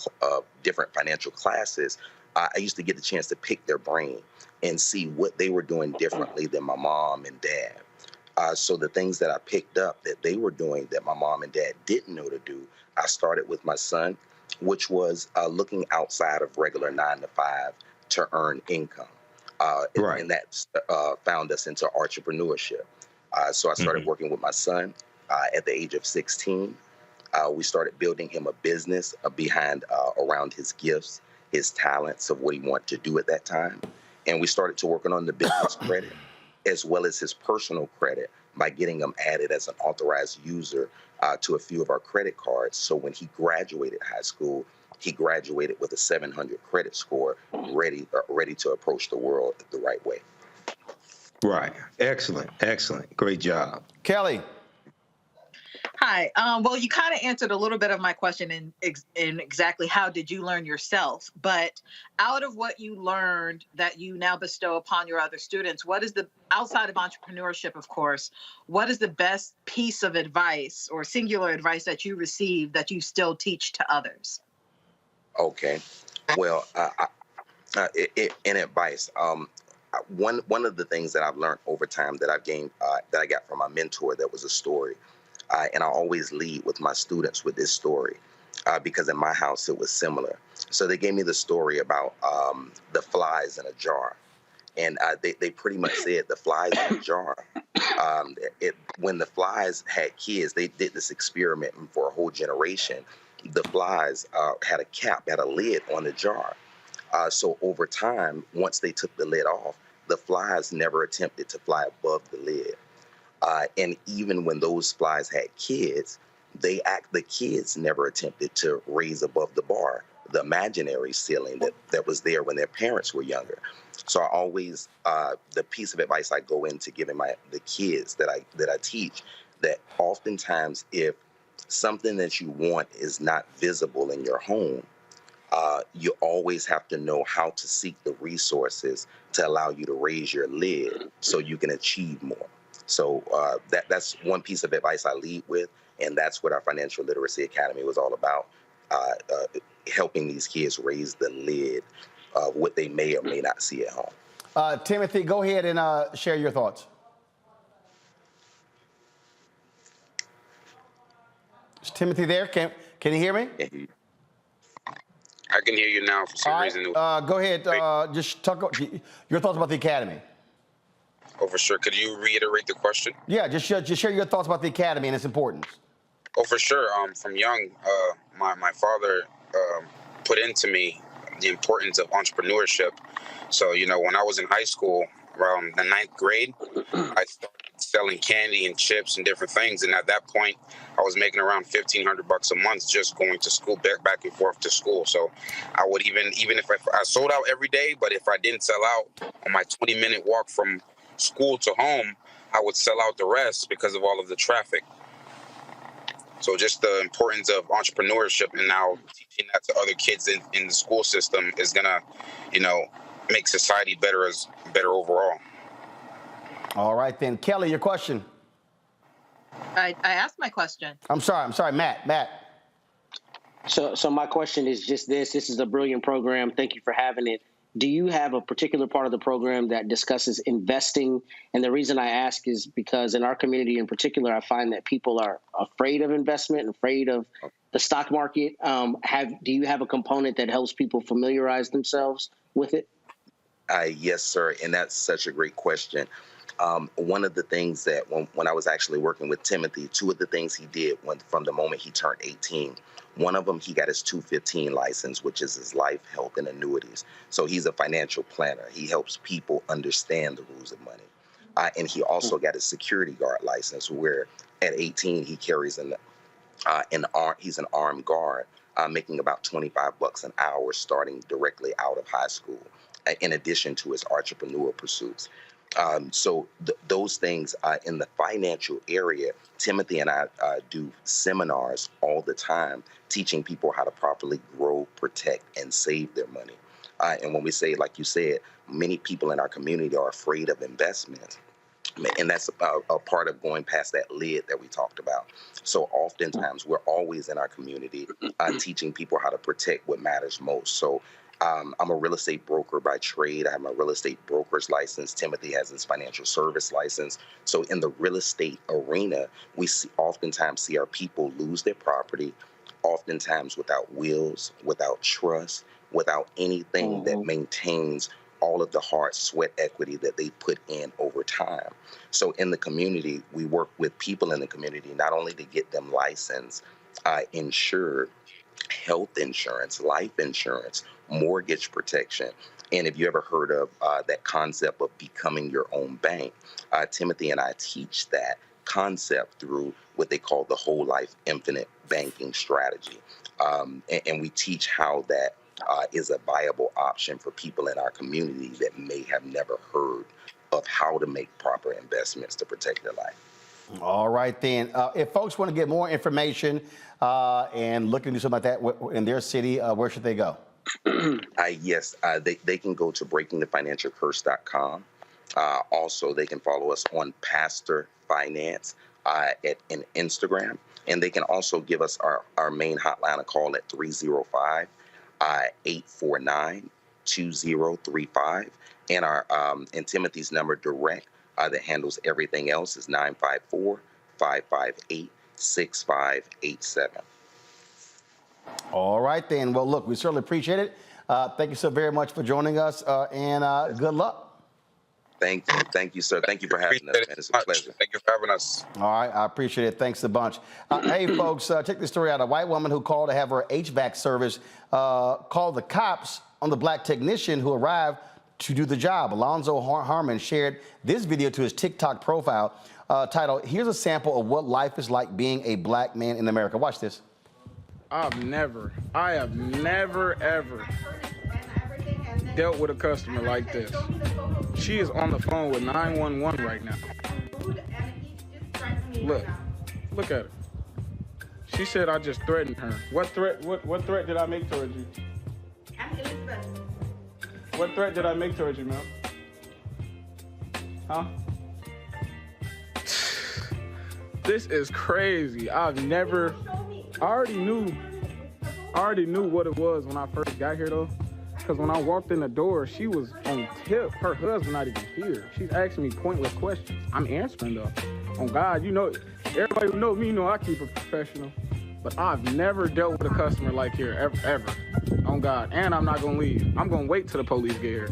classes. I used to get the chance to pick their brain and see what they were doing differently than my mom and dad. So the things that I picked up that they were doing that my mom and dad didn't know to do, I started with my son, which was looking outside of regular 9 to 5 to earn income. And that found us into entrepreneurship. So I started working with my son at the age of 16. We started building him a business around his gifts, his talents of what he wanted to do at that time. And we started to work on the business credit as well as his personal credit by getting him added as an authorized user to a few of our credit cards. So when he graduated high school, he graduated with a 700 credit score, ready to approach the world the right way. Right. Excellent. Excellent. Great job. Kelly. Hi. Well, you kind of answered a little bit of my question in exactly how did you learn yourself, but out of what you learned that you now bestow upon your other students, what is outside of entrepreneurship, of course, what is the best piece of advice or singular advice that you received that you still teach to others? Okay. Well, in advice, one of the things that I've learned over time that I've gained, that I got from my mentor, that was a story. And I always lead with my students with this story because in my house it was similar. So they gave me the story about the flies in a jar. And they pretty much said the flies in a jar. When the flies had kids, they did this experiment for a whole generation. The flies had a lid on the jar. So over time, once they took the lid off, the flies never attempted to fly above the lid. And even when those flies had kids, the kids never attempted to raise above the bar, the imaginary ceiling that was there when their parents were younger. So I always, the piece of advice I go into giving the kids that I teach, that oftentimes if something that you want is not visible in your home, you always have to know how to seek the resources to allow you to raise your lid so you can achieve more. So that's one piece of advice I lead with, and that's what our Financial Literacy Academy was all about, helping these kids raise the lid of what they may or may not see at home. Timothy, go ahead and share your thoughts. Is Timothy there? Can you hear me? I can hear you now for some reason. Go ahead. Just talk your thoughts about the academy. Oh, for sure. Could you reiterate the question? Yeah, just share your thoughts about the academy and its importance. Oh, for sure. From young, my father put into me the importance of entrepreneurship. So, when I was in high school, around the 9th grade, I started selling candy and chips and different things. And at that point, I was making around $1,500 a month just going to school, back and forth to school. So I would even if I sold out every day, but if I didn't sell out on my 20-minute walk from school to home, I would sell out the rest because of all of the traffic. So just the importance of entrepreneurship, and now teaching that to other kids in the school system is gonna, make society better overall. All right then, Kelly, your question. I asked my question. I'm sorry, Matt. So my question is just this. This is a brilliant program. Thank you for having it. Do you have a particular part of the program that discusses investing? And the reason I ask is because in our community in particular, I find that people are afraid of investment and afraid of the stock market. Do you have a component that helps people familiarize themselves with it? Yes, sir. And that's such a great question. One of the things that when I was actually working with Timothy, two of the things he did from the moment he turned 18, one of them, he got his 215 license, which is his life, health, and annuities. So he's a financial planner. He helps people understand the rules of money. And he also got his security guard license, where at 18, he carries he's an armed guard, making about $25 an hour starting directly out of high school, in addition to his entrepreneurial pursuits. So those things in the financial area, Timothy and I do seminars all the time, teaching people how to properly grow, protect, and save their money. And when we say, like you said, many people in our community are afraid of investments. And that's a part of going past that lid that we talked about. So oftentimes we're always in our community teaching people how to protect what matters most. So I'm a real estate broker by trade. I have my real estate broker's license. Timothy has his financial service license. So in the real estate arena, we oftentimes see our people lose their property, oftentimes without wills, without trust, without anything that maintains all of the hard sweat equity that they put in over time. So in the community, we work with people in the community, not only to get them licensed, insured, health insurance, life insurance, mortgage protection. And if you ever heard of that concept of becoming your own bank, Timothy and I teach that concept through what they call the whole life infinite banking strategy. And we teach how that is a viable option for people in our community that may have never heard of how to make proper investments to protect their life. All right, then. If folks want to get more information and looking to do something like that in their city, where should they go? Yes, they can go to breakingthefinancialcurse.com. Also, they can follow us on Pastor Finance in Instagram. And they can also give us our main hotline a call at 305-849-2035. And our and Timothy's number direct that handles everything else is 954-558-6587. All right, then. Well, look, we certainly appreciate it. Thank you so very much for joining us, and good luck. Thank you, sir. Thank you for having us, man. It's a pleasure. Thank you for having us. All right, I appreciate it. Thanks a bunch. Hey, folks, check this story out. A white woman who called to have her HVAC service called the cops on the black technician who arrived to do the job. Alonzo Harmon shared this video to his TikTok profile titled, "Here's a sample of what life is like being a black man in America." Watch this. I have never, ever dealt with a customer like this. She is on the phone with 911 right now. Look at her. She said I just threatened her. What threat did I make towards you? What threat did I make towards you, ma'am? Huh? This is crazy. I already knew what it was when I first got here, though. Because when I walked in the door, she was on tip. Her husband not even here. She's asking me pointless questions. I'm answering, though. On God, you know, everybody who knows me know I keep it professional. But I've never dealt with a customer like here, ever. On God. And I'm not going to leave. I'm going to wait till the police get here.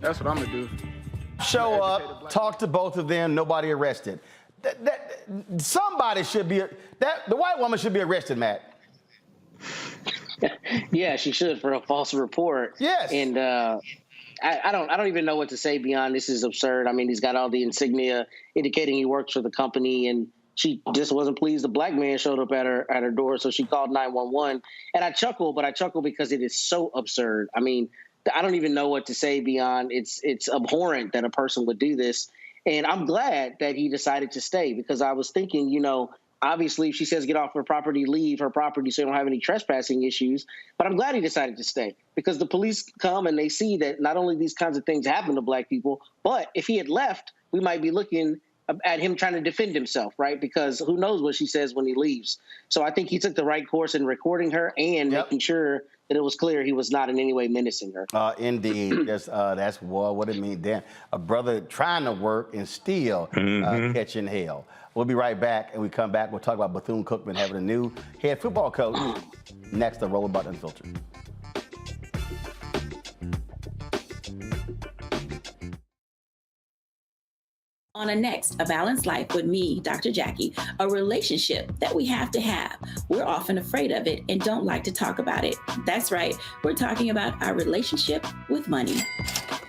That's what I'm going to do. Show up, talk to both of them, nobody arrested. Somebody should be, the white woman should be arrested, Matt. Yeah, she should for a false report. Yes. And I don't even know what to say beyond this is absurd. I mean, he's got all the insignia indicating he works for the company, and she just wasn't pleased. The black man showed up at her door, so she called 911. And I chuckle because it is so absurd. I mean, I don't even know what to say beyond it's abhorrent that a person would do this. And I'm glad that he decided to stay, because I was thinking, you know, obviously if she says get off her property, leave her property so you don't have any trespassing issues. But I'm glad he decided to stay, because the police come and they see that not only these kinds of things happen to black people, but if he had left, we might be looking at him trying to defend himself, right? Because who knows what she says when he leaves. So I think he took the right course in recording her and making sure that it was clear he was not in any way menacing her. Indeed. That's what it means. Damn, a brother trying to work and still catching hell. We'll be right back, and we come back. We'll talk about Bethune-Cookman having a new head football coach. Next, the Roland Martin Unfiltered. On a next, A Balanced Life with me, Dr. Jackie, a relationship that we have to have. We're often afraid of it and don't like to talk about it. That's right, we're talking about our relationship with money.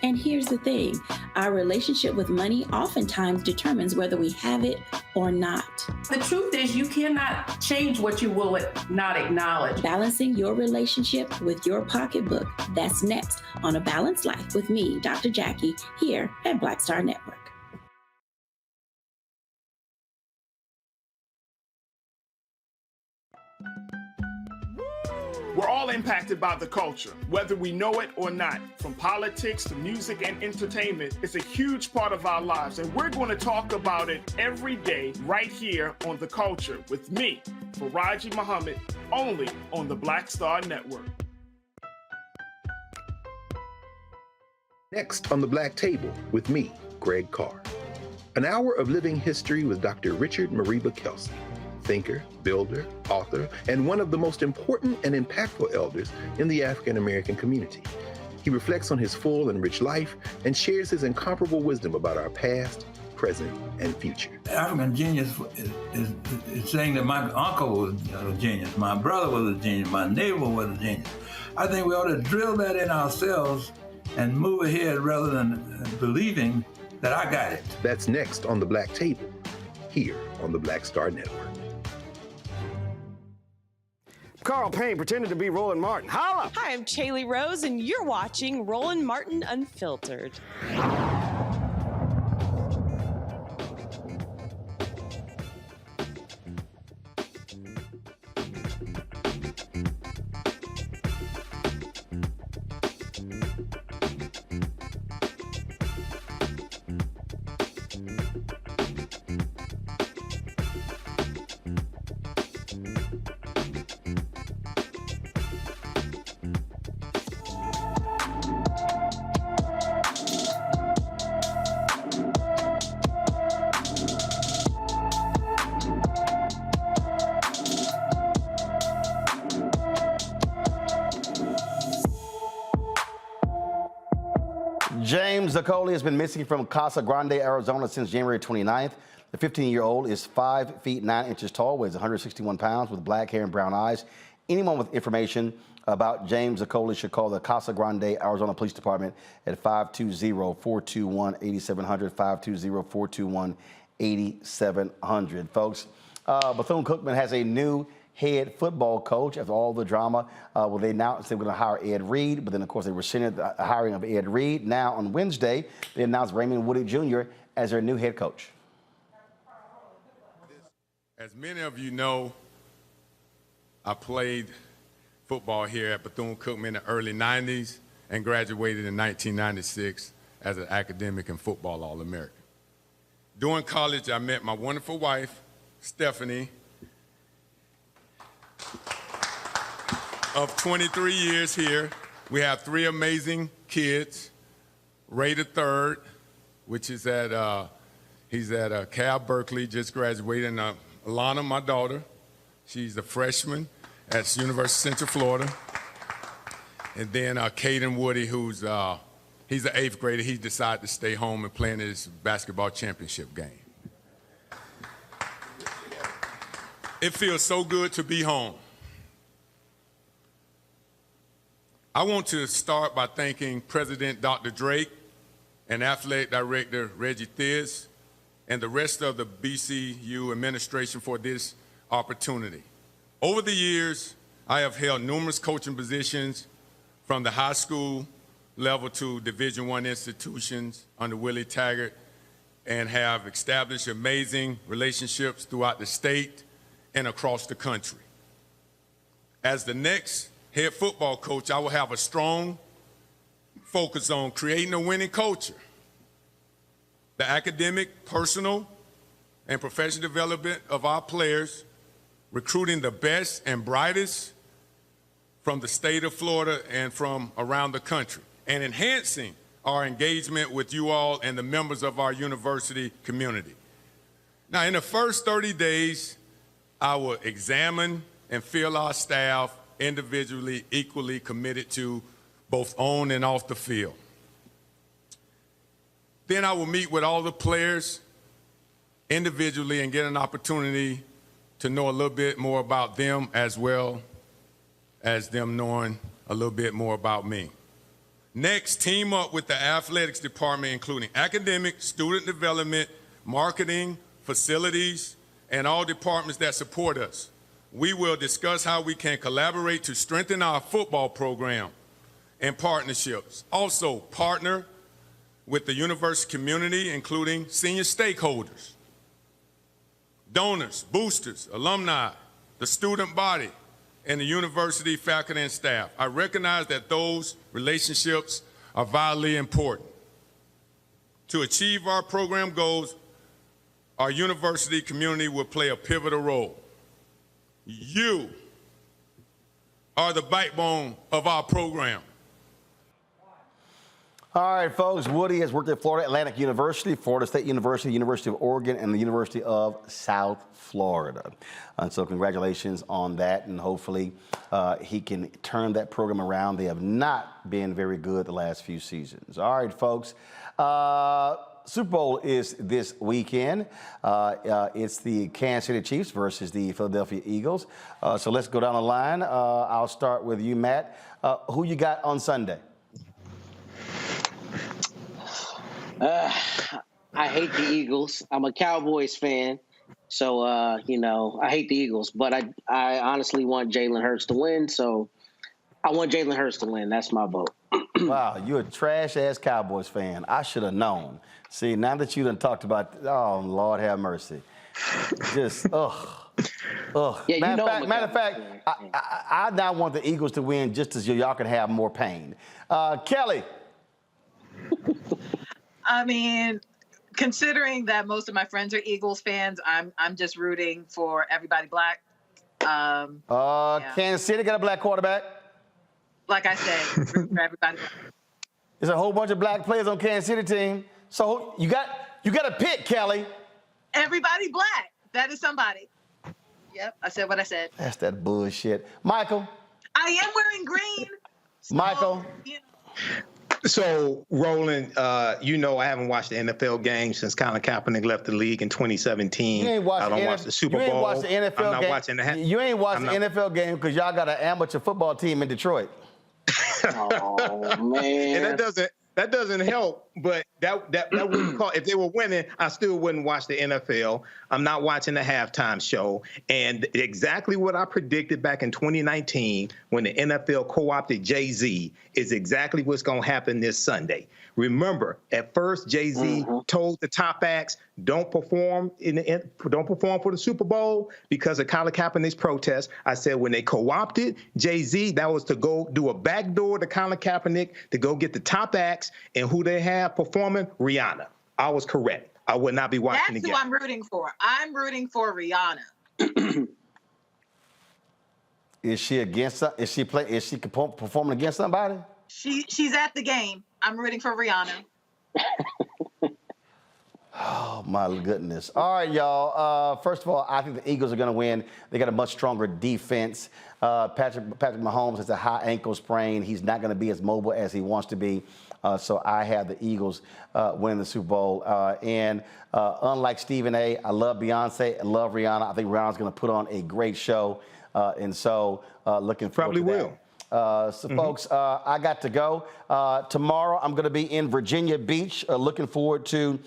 And here's the thing, our relationship with money oftentimes determines whether we have it or not. The truth is you cannot change what you will not acknowledge. Balancing your relationship with your pocketbook. That's next on A Balanced Life with me, Dr. Jackie, here at Black Star Network. We're all impacted by the culture, whether we know it or not. From politics to music and entertainment, it's a huge part of our lives, and we're going to talk about it every day right here on The Culture with me, Faraji Muhammad, only on the Black Star Network. Next on the Black Table with me, Greg Carr. An hour of living history with Dr. Richard Mariba Kelsey, thinker, builder, author, and one of the most important and impactful elders in the African American community. He reflects on his full and rich life and shares his incomparable wisdom about our past, present, and future. African genius is saying that my uncle was a genius, my brother was a genius, my neighbor was a genius. I think we ought to drill that in ourselves and move ahead rather than believing that I got it. That's next on the Black Table, here on the Black Star Network. Carl Payne pretended to be Roland Martin. Holla! Hi, I'm Chaley Rose, and you're watching Roland Martin Unfiltered. James Zacoli has been missing from Casa Grande, Arizona since January 29th. The 15-year-old is 5 feet 9 inches tall, weighs 161 pounds, with black hair and brown eyes. Anyone with information about James Zacoli should call the Casa Grande, Arizona Police Department at 520-421-8700, 520-421-8700. Folks, Bethune-Cookman has a new head football coach after all the drama. Well, they announced they were going to hire Ed Reed, but then, of course, they rescinded the hiring of Ed Reed. Now, on Wednesday, they announced Raymond Woody Jr. as their new head coach. As many of you know, I played football here at Bethune-Cookman in the early 90s and graduated in 1996 as an academic and football All-American. During college, I met my wonderful wife, Stephanie, of 23 years here. We have 3 amazing kids. Ray the third, which is he's at Cal Berkeley, just graduated. And Alana, my daughter, she's a freshman at University of Central Florida. And then Caden Woody, who's he's an 8th grader. He decided to stay home and play in his basketball championship game. It feels so good to be home. I want to start by thanking President Dr. Drake and Athletic Director Reggie Thiz and the rest of the BCU administration for this opportunity. Over the years, I have held numerous coaching positions from the high school level to Division I institutions under Willie Taggart and have established amazing relationships throughout the state and across the country. As the next head football coach, I will have a strong focus on creating a winning culture, the academic, personal, and professional development of our players, recruiting the best and brightest from the state of Florida and from around the country, and enhancing our engagement with you all and the members of our university community. Now, in the first 30 days, I will examine and feel our staff individually equally committed to both on and off the field. Then I will meet with all the players individually and get an opportunity to know a little bit more about them as well as them knowing a little bit more about me. Next, team up with the athletics department, including academic, student development, marketing, facilities, and all departments that support us. We will discuss how we can collaborate to strengthen our football program and partnerships. Also, partner with the university community, including senior stakeholders, donors, boosters, alumni, the student body, and the university faculty and staff. I recognize that those relationships are vitally important. To achieve our program goals, our university community will play a pivotal role. You are the backbone of our program. All right, folks. Woody has worked at Florida Atlantic University, Florida State University, University of Oregon, and the University of South Florida. And so congratulations on that, and hopefully he can turn that program around. They have not been very good the last few seasons. All right, folks. Super Bowl is this weekend. It's the Kansas City Chiefs versus the Philadelphia Eagles. So let's go down the line. I'll start with you, Matt. Who you got on Sunday? I hate the Eagles. I'm a Cowboys fan, so I hate the Eagles. But I honestly want Jalen Hurts to win, so I want Jalen Hurts to win. That's my vote. Wow, you're a trash-ass Cowboys fan. I should have known. See, now that you done talked about, oh, Lord have mercy. Just, ugh. Yeah, matter of fact, I now want the Eagles to win just as y'all can have more pain. Kelly. I mean, considering that most of my friends are Eagles fans, I'm just rooting for everybody black. Yeah. Kansas City got a black quarterback. Like I said, rooting for everybody black. There's a whole bunch of black players on Kansas City team. So you got to pick, Kelly. Everybody black. That is somebody. Yep, I said what I said. That's that bullshit. Michael. I am wearing green. So, Michael. So, Roland, I haven't watched the NFL game since Colin Kaepernick left the league in 2017. You ain't watched I don't watch the Super Bowl. You ain't watched the NFL I'm not game. watching the You ain't watched the NFL game because y'all got an amateur football team in Detroit. Oh, man. And that doesn't help, but that wouldn't call, if they were winning, I still wouldn't watch the NFL. I'm not watching the halftime show. And exactly what I predicted back in 2019 when the NFL co-opted Jay-Z is exactly what's going to happen this Sunday. Remember, at first Jay-Z told the top acts, don't perform for the Super Bowl because of Colin Kaepernick's protest. I said when they co-opted Jay-Z, that was to go do a backdoor to Colin Kaepernick to go get the top acts, and who they have performing? Rihanna. I was correct. I would not be watching That's again. who I'm rooting for. I'm rooting for Rihanna. Is she performing against somebody? She's at the game. I'm rooting for Rihanna. Oh, my goodness. All right, y'all. First of all, I think the Eagles are going to win. They got a much stronger defense. Patrick Mahomes has a high ankle sprain. He's not going to be as mobile as he wants to be. So I have the Eagles winning the Super Bowl. And unlike Stephen A., I love Beyonce. I love Rihanna. I think Rihanna's going to put on a great show. And so looking forward to that. Probably will. Folks, I got to go. Tomorrow, I'm going to be in Virginia Beach. Looking forward to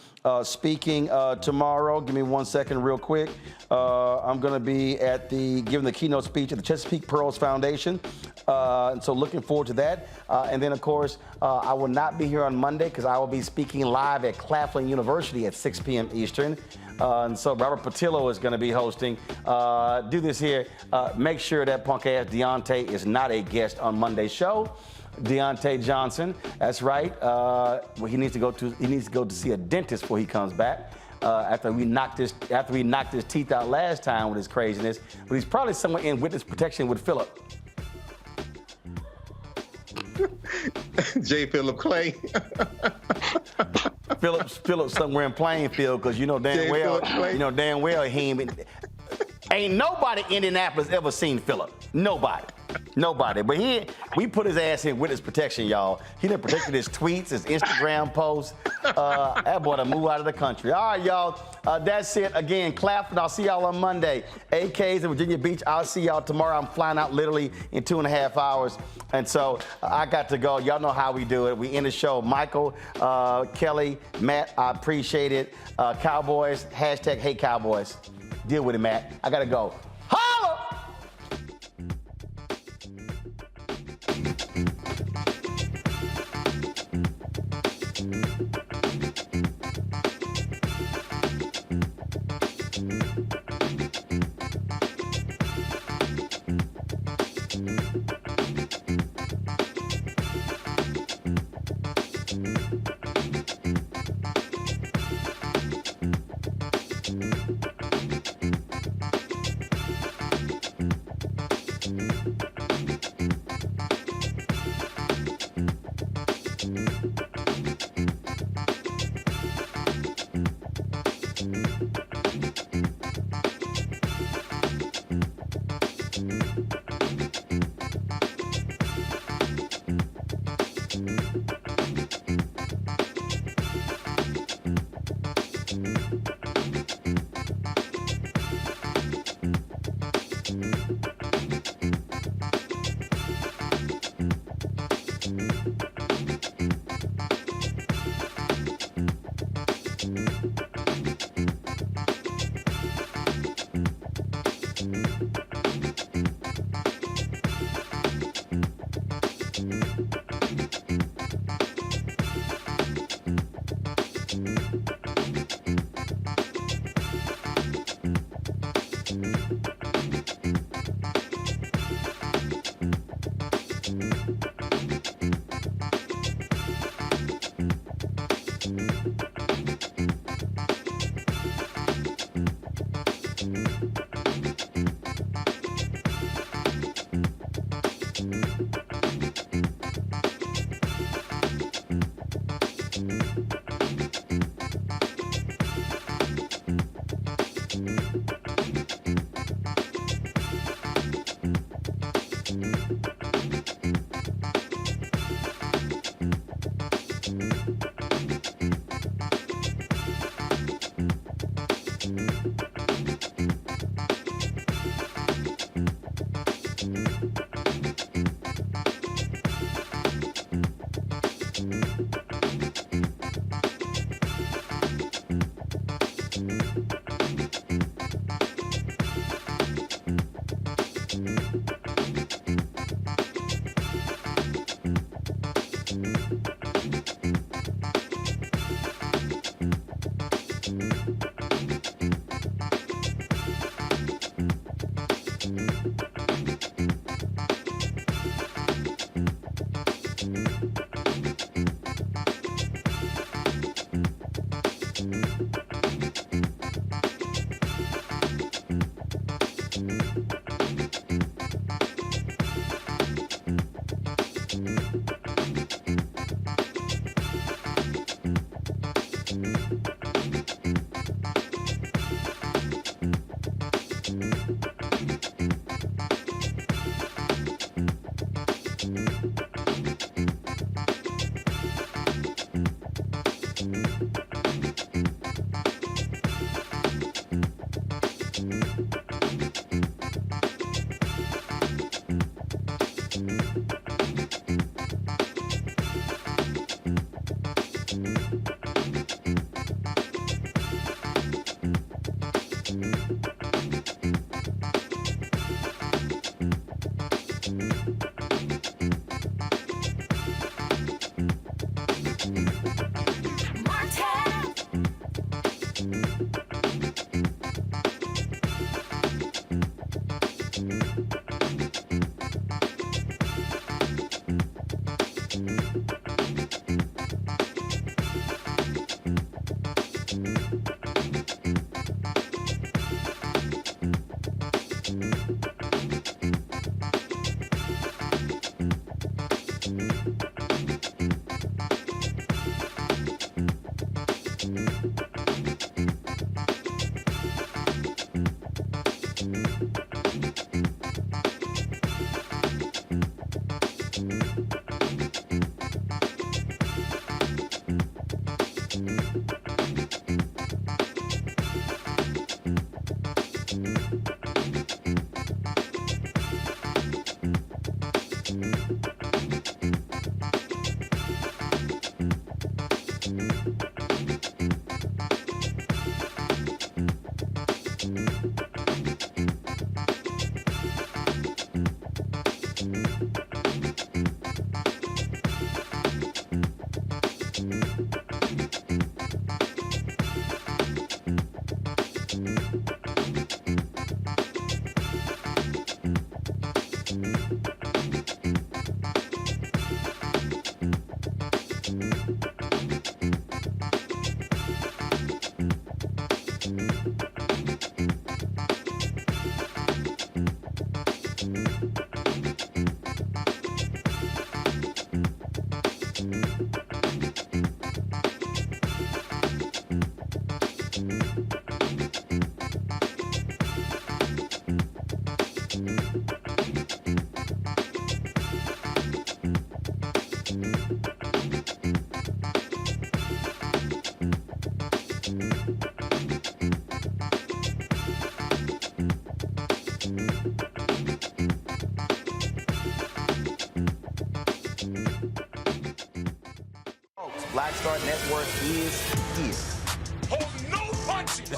speaking tomorrow. Give me 1 second real quick. I'm going to be giving the keynote speech at the Chesapeake Pearls Foundation. And so looking forward to that. And then, of course, I will not be here on Monday because I will be speaking live at Claflin University at 6 p.m. Eastern. And so Robert Patillo is going to be hosting. Do this here. Make sure that punk-ass Deontay is not a guest on Monday's show. Deontay Johnson, that's right. He needs to go to see a dentist before he comes back. After we knocked his teeth out last time with his craziness. But he's probably somewhere in witness protection with Philip. J. Philip Clay. Philip somewhere in Plainfield, because you know damn well he ain't nobody in Indianapolis ever seen Philip. Nobody. Nobody. But we put his ass in witness protection, y'all. He done protected his tweets, his Instagram posts. That boy done move out of the country. All right, y'all. That's it. Again, Claflin, I'll see y'all on Monday. AK's in Virginia Beach. I'll see y'all tomorrow. I'm flying out literally in 2.5 hours. And so I got to go. Y'all know how we do it. We end the show. Michael, Kelly, Matt, I appreciate it. Cowboys, hashtag hate Cowboys. Deal with it, Matt. I got to go. Holla! Network is here.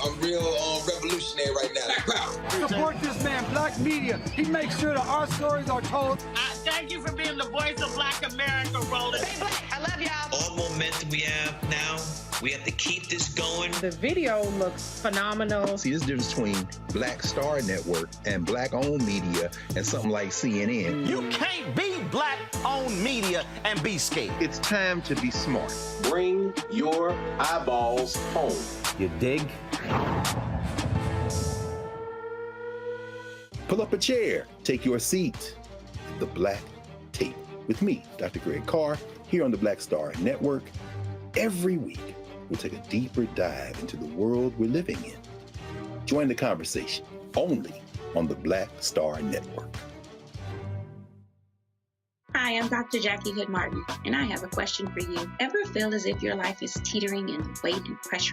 I'm real revolutionary right now. Background. Support this man, Black Media. He makes sure that our stories are told. Thank you for being the voice of Black America, Roland. Stay black. I love y'all. All momentum we have now, we have to keep this going. The video looks phenomenal. See, this difference between Black Star Network and Black-owned media and something like CNN. You can't be Black-owned media and be scared. It's time to be smart. Bring your eyeballs home. You dig? Pull up a chair, take your seat at the Black Table with me, Dr. Greg Carr, here on the Black Star Network. Every week, we'll take a deeper dive into the world we're living in. Join the conversation only on the Black Star Network. Hi, I'm Dr. Jackie Hood Martin, and I have a question for you. Ever feel as if your life is teetering in weight and pressure